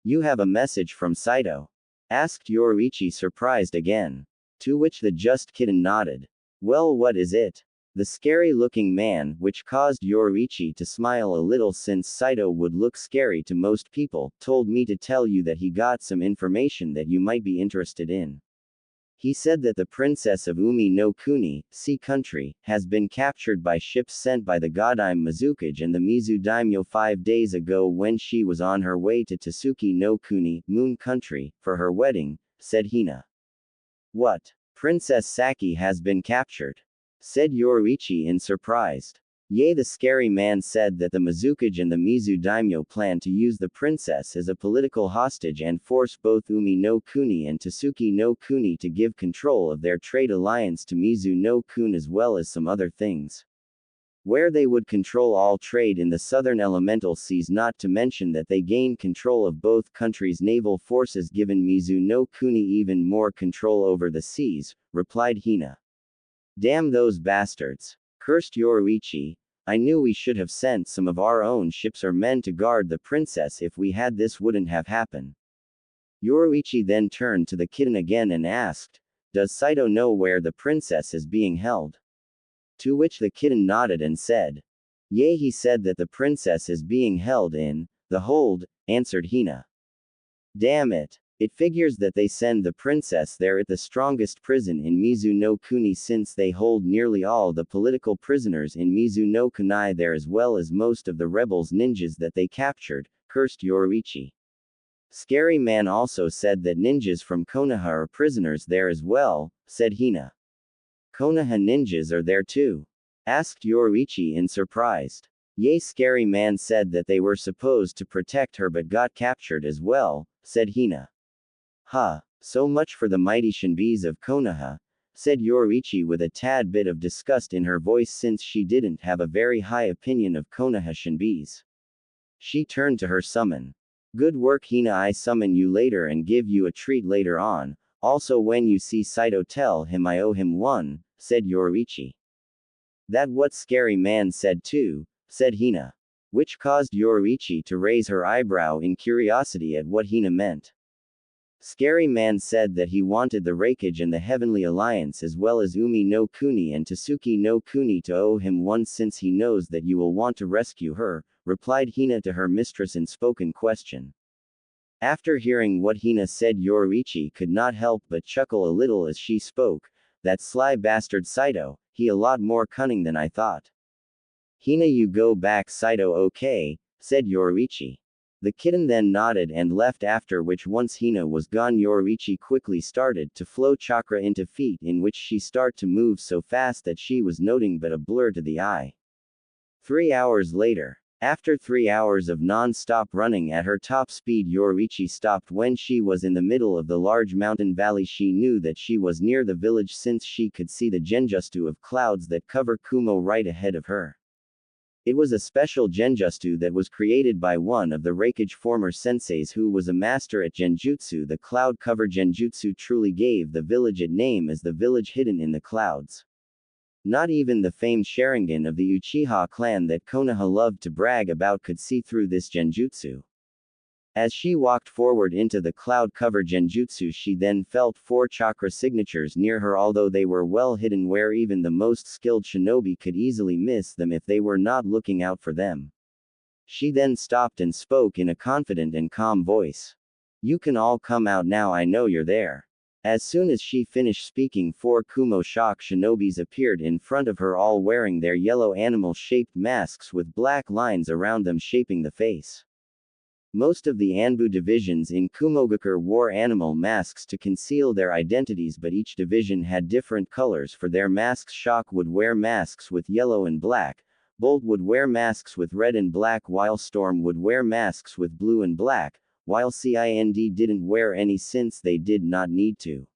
You have a message from Saito? Asked Yoruichi, surprised again. To which the just kitten nodded. Well, what is it? The scary-looking man, which caused Yoruichi to smile a little since Saito would look scary to most people, told me to tell you that he got some information that you might be interested in. He said that the princess of Umi no Kuni, Sea Country, has been captured by ships sent by the Godime Mizukage and the Mizu Daimyo 5 days ago when she was on her way to Tasuki no Kuni, Moon Country, for her wedding, said Hina. What? Princess Saki has been captured? Said Yoruichi in surprise. Yea, the scary man said that the Mizukage and the Mizu Daimyo plan to use the princess as a political hostage and force both Umi no Kuni and Tasuki no Kuni to give control of their trade alliance to Mizu no Kun as well as some other things. Where they would control all trade in the southern elemental seas, not to mention that they gain control of both countries' naval forces, given Mizu no Kuni even more control over the seas, replied Hina. Damn those bastards. Cursed Yoruichi. I knew we should have sent some of our own ships or men to guard the princess if we had. This wouldn't have happened. Yoruichi then turned to the kitten again and asked, Does Saito know where the princess is being held? To which the kitten nodded and said, Yea, he said that the princess is being held in the hold, answered Hina. Damn it. It figures that they send the princess there at the strongest prison in Mizu no Kuni, since they hold nearly all the political prisoners in Mizu no Kunai there as well as most of the rebels ninjas that they captured, cursed Yoruichi. Scary man also said that ninjas from Konoha are prisoners there as well, said Hina. Konoha ninjas are there too? Asked Yoruichi in surprise. Yea, scary man said that they were supposed to protect her but got captured as well, said Hina. Huh, so much for the mighty shinbis of Konoha, said Yoruichi with a tad bit of disgust in her voice, since she didn't have a very high opinion of Konoha shinbis. She turned to her summon. Good work, Hina. I summon you later and give you a treat later on. Also, when you see Saito, tell him I owe him one, said Yoruichi. That what scary man said too, said Hina. Which caused Yoruichi to raise her eyebrow in curiosity at what Hina meant. Scary man said that he wanted the Raikage and the Heavenly Alliance as well as Umi no Kuni and Tasuki no Kuni to owe him one, since he knows that you will want to rescue her, replied Hina to her mistress in spoken question. After hearing what Hina said, Yoruichi could not help but chuckle a little as she spoke. That sly bastard Saito, he a lot more cunning than I thought. Hina, you go back, Saito, okay, said Yoruichi. The kitten then nodded and left, after which once Hina was gone, Yoruichi quickly started to flow chakra into feet, in which she started to move so fast that she was noting but a blur to the eye. 3 hours later. After 3 hours of non-stop running at her top speed, Yoruichi stopped when she was in the middle of the large mountain valley. She knew that she was near the village since she could see the genjustu of clouds that cover Kumo right ahead of her. It was a special genjustu that was created by one of the Raikage former senseis who was a master at genjutsu. The cloud cover genjutsu truly gave the village its name as the village hidden in the clouds. Not even the famed Sharingan of the Uchiha clan that Konoha loved to brag about could see through this genjutsu. As she walked forward into the cloud-covered genjutsu, she then felt 4 chakra signatures near her, although they were well hidden where even the most skilled shinobi could easily miss them if they were not looking out for them. She then stopped and spoke in a confident and calm voice. You can all come out now, I know you're there. As soon as she finished speaking, 4 Kumo shock shinobis appeared in front of her, all wearing their yellow animal-shaped masks with black lines around them shaping the face. Most of the Anbu divisions in Kumogakure wore animal masks to conceal their identities, but each division had different colors for their masks. Shock would wear masks with yellow and black, Bolt would wear masks with red and black, while Storm would wear masks with blue and black, while Kind didn't wear any since they did not need to.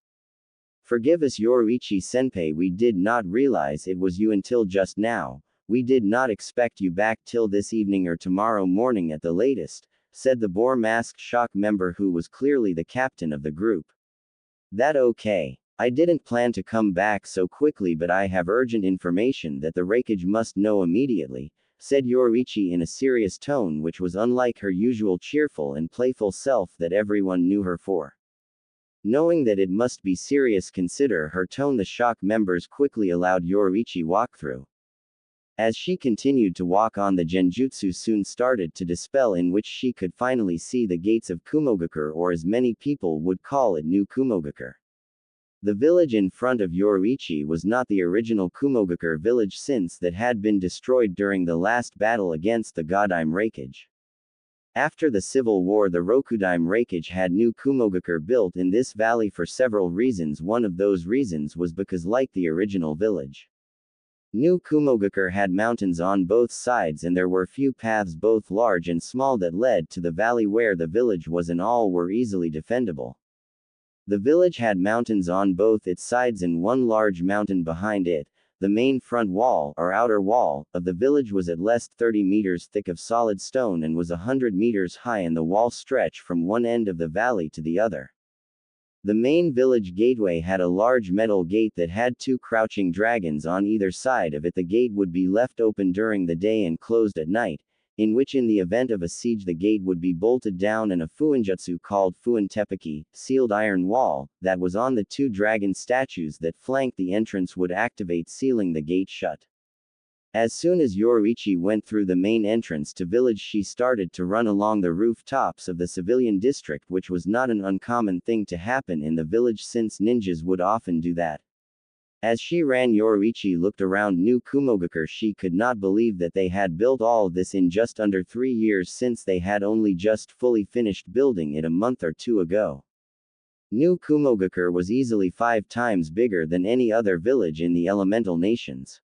Forgive us, Yoruichi senpai, we did not realize it was you until just now. We did not expect you back till this evening or tomorrow morning at the latest, said the boar-masked shock member who was clearly the captain of the group. That okay. I didn't plan to come back so quickly, but I have urgent information that the Raikage must know immediately, said Yoruichi in a serious tone which was unlike her usual cheerful and playful self that everyone knew her for. Knowing that it must be serious, consider her tone, the shock members quickly allowed Yoruichi walk through. As she continued to walk on, the genjutsu soon started to dispel, in which she could finally see the gates of Kumogakure, or as many people would call it, New Kumogakure. The village in front of Yoruichi was not the original Kumogakure village, since that had been destroyed during the last battle against the Godime Raikage. After the Civil War, the Rokudime Raikage had New Kumogakure built in this valley for several reasons. One of those reasons was because, like the original village, New Kumogakure had mountains on both sides, and there were few paths, both large and small, that led to the valley where the village was, and all were easily defendable. The village had mountains on both its sides, and one large mountain behind it. The main front wall, or outer wall, of the village was at least 30 meters thick of solid stone and was 100 meters high, and the wall stretched from one end of the valley to the other. The main village gateway had a large metal gate that had two crouching dragons on either side of it. The gate would be left open during the day and closed at night, in which, in the event of a siege, the gate would be bolted down, and a fuinjutsu called fuintepeki, sealed iron wall, that was on the two dragon statues that flanked the entrance would activate, sealing the gate shut. As soon as Yoruichi went through the main entrance to village, she started to run along the rooftops of the civilian district, which was not an uncommon thing to happen in the village, since ninjas would often do that. As she ran, Yoruichi looked around New Kumogakure. She could not believe that they had built all this in just under 3 years, since they had only just fully finished building it a month or two ago. New Kumogakure was easily 5 times bigger than any other village in the elemental nations.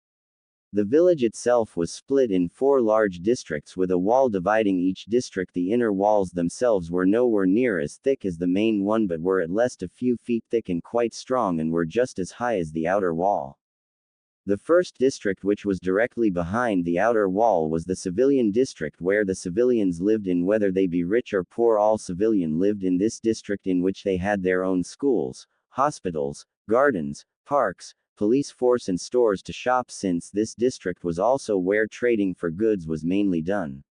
The village itself was split in 4 large districts with a wall dividing each district. The inner walls themselves were nowhere near as thick as the main one, but were at least a few feet thick and quite strong, and were just as high as the outer wall. The first district, which was directly behind the outer wall, was the civilian district, where the civilians lived in, whether they be rich or poor. All civilian lived in this district, in which they had their own schools, hospitals, gardens, parks, police force, and stores to shop, since this district was also where trading for goods was mainly done.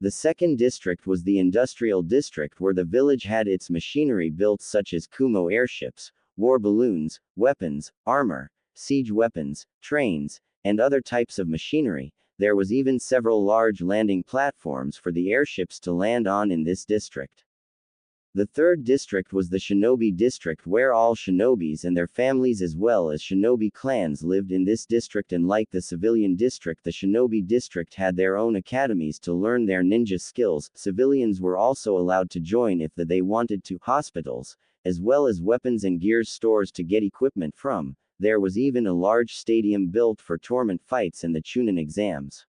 The second district was the industrial district, where the village had its machinery built, such as Kumo airships, war balloons, weapons, armor, siege weapons, trains, and other types of machinery. There was even several large landing platforms for the airships to land on in this district. The third district was the shinobi district, where all shinobis and their families as well as shinobi clans lived in this district, and like the civilian district, the shinobi district had their own academies to learn their ninja skills. Civilians were also allowed to join if they wanted to, hospitals, as well as weapons and gears stores to get equipment from. There was even a large stadium built for tournament fights and the chunin exams.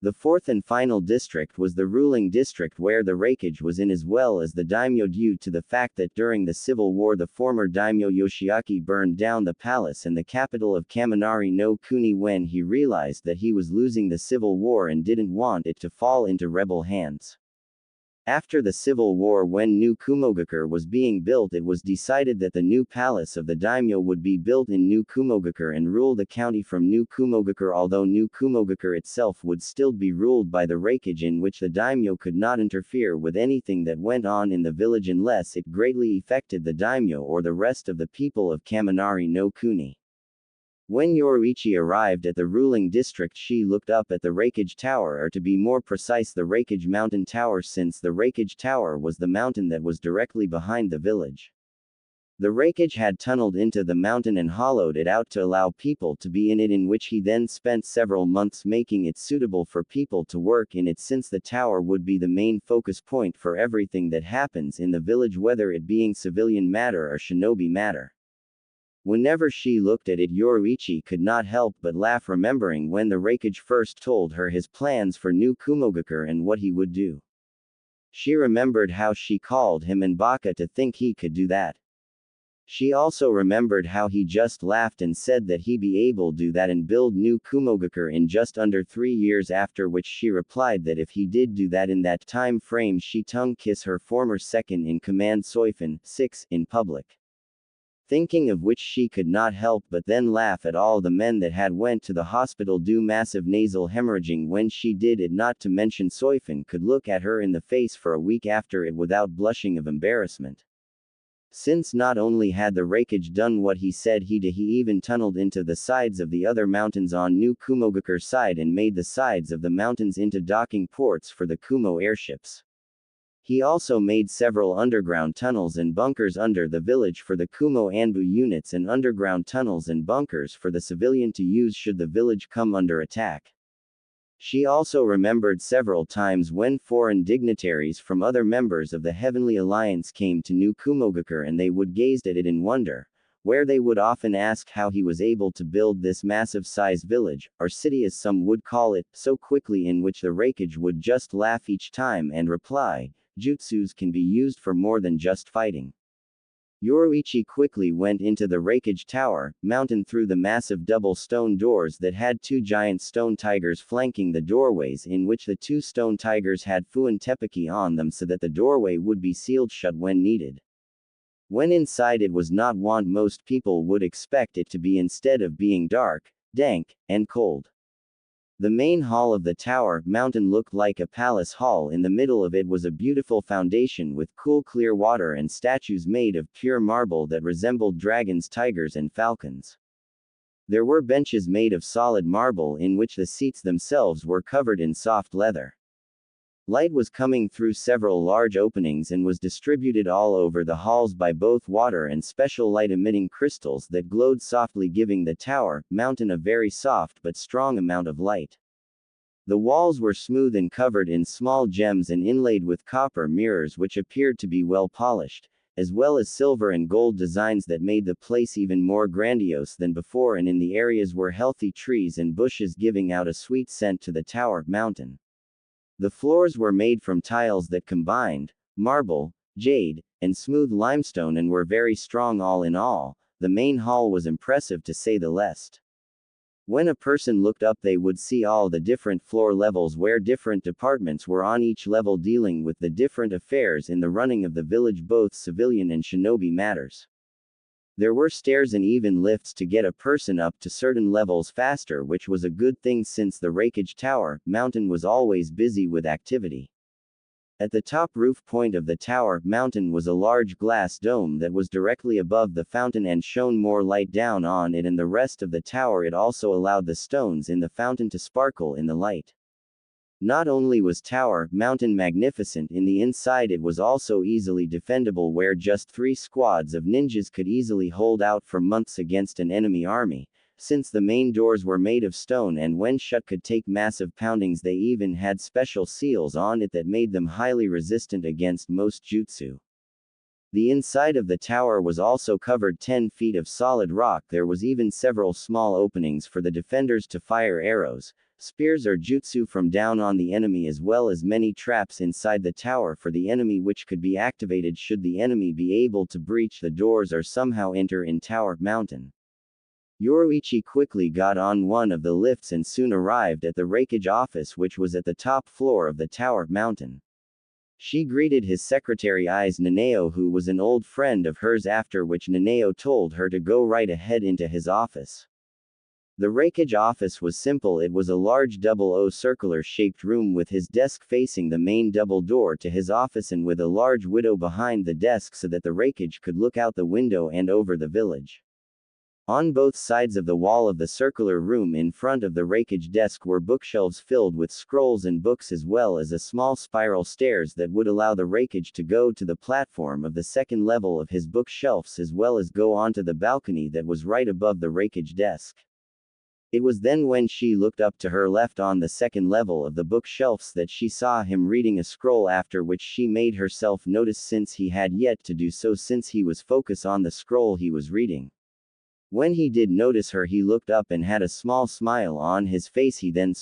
The fourth and final district was the ruling district, where the Raikage was in, as well as the daimyo, due to the fact that during the Civil War the former daimyo Yoshiaki burned down the palace and the capital of Kaminari no Kuni when he realized that he was losing the Civil War and didn't want it to fall into rebel hands. After the Civil War, when New Kumogakure was being built, it was decided that the new palace of the daimyo would be built in New Kumogakure and rule the county from New Kumogakure, although New Kumogakure itself would still be ruled by the Raikage, in which the daimyo could not interfere with anything that went on in the village unless it greatly affected the daimyo or the rest of the people of Kaminari no Kuni. When Yoruichi arrived at the ruling district, she looked up at the Raikage Tower, or to be more precise, the Raikage Mountain Tower, since the Raikage Tower was the mountain that was directly behind the village. The Raikage had tunneled into the mountain and hollowed it out to allow people to be in it, in which he then spent several months making it suitable for people to work in it, since the tower would be the main focus point for everything that happens in the village, whether it being civilian matter or shinobi matter. Whenever she looked at it, Yoruichi could not help but laugh, remembering when the Raikage first told her his plans for New Kumogakure and what he would do. She remembered how she called him an baka to think he could do that. She also remembered how he just laughed and said that he be able to do that and build new Kumogakure in just under 3 years, after which she replied that if he did do that in that time frame she tongue kiss her former second in command Soifan, 6, in public. Thinking of which she could not help but then laugh at all the men that had went to the hospital due massive nasal hemorrhaging when she did it, not to mention Soifan could look at her in the face for a week after it without blushing of embarrassment. Since not only had the Raikage done what he said he did, he even tunneled into the sides of the other mountains on New Kumogakure side and made the sides of the mountains into docking ports for the Kumo airships. He also made several underground tunnels and bunkers under the village for the Kumo Anbu units and underground tunnels and bunkers for the civilian to use should the village come under attack. She also remembered several times when foreign dignitaries from other members of the Heavenly Alliance came to New Kumogakure and they would gaze at it in wonder, where they would often ask how he was able to build this massive size village, or city as some would call it, so quickly, in which the Raikage would just laugh each time and reply, jutsus can be used for more than just fighting. Yoruichi quickly went into the Raikage Tower mountain through the massive double stone doors that had 2 giant stone tigers flanking the doorways, in which the 2 stone tigers had Fuin Teppiki on them so that the doorway would be sealed shut when needed. When inside it was not what most people would expect it to be, instead of being dark, dank, and cold. The main hall of the tower mountain looked like a palace hall. In the middle of it was a beautiful foundation with cool clear water and statues made of pure marble that resembled dragons, tigers, and falcons. There were benches made of solid marble in which the seats themselves were covered in soft leather. Light was coming through several large openings and was distributed all over the halls by both water and special light-emitting crystals that glowed softly, giving the tower mountain a very soft but strong amount of light. The walls were smooth and covered in small gems and inlaid with copper mirrors which appeared to be well polished, as well as silver and gold designs that made the place even more grandiose than before, and in the areas were healthy trees and bushes giving out a sweet scent to the tower mountain. The floors were made from tiles that combined marble, jade, and smooth limestone and were very strong. All in all, the main hall was impressive to say the least. When a person looked up they would see all the different floor levels where different departments were on each level dealing with the different affairs in the running of the village, both civilian and shinobi matters. There were stairs and even lifts to get a person up to certain levels faster, which was a good thing since the Raikage Tower mountain was always busy with activity. At the top roof point of the tower mountain was a large glass dome that was directly above the fountain and shone more light down on it and the rest of the tower. It also allowed the stones in the fountain to sparkle in the light. Not only was tower mountain magnificent in the inside, it was also easily defendable, where just 3 squads of ninjas could easily hold out for months against an enemy army, since the main doors were made of stone and when shut could take massive poundings. They even had special seals on it that made them highly resistant against most jutsu. The inside of the tower was also covered 10 feet of solid rock. There was even several small openings for the defenders to fire arrows, spears or jutsu from down on the enemy, as well as many traps inside the tower for the enemy which could be activated should the enemy be able to breach the doors or somehow enter in tower mountain. Yoruichi quickly got on one of the lifts and soon arrived at the Raikage office, which was at the top floor of the tower mountain. She greeted his secretary Is Naneo, who was an old friend of hers, after which Naneo told her to go right ahead into his office. The Raikage office was simple. It was a large double-O circular-shaped room with his desk facing the main double door to his office and with a large window behind the desk so that the Raikage could look out the window and over the village. On both sides of the wall of the circular room in front of the Raikage desk were bookshelves filled with scrolls and books, as well as a small spiral stairs that would allow the Raikage to go to the platform of the second level of his bookshelves, as well as go onto the balcony that was right above the Raikage desk. It was then when she looked up to her left on the second level of the bookshelves that she saw him reading a scroll, after which she made herself notice since he had yet to do so, since he was focused on the scroll he was reading. When he did notice her, he looked up and had a small smile on his face. He then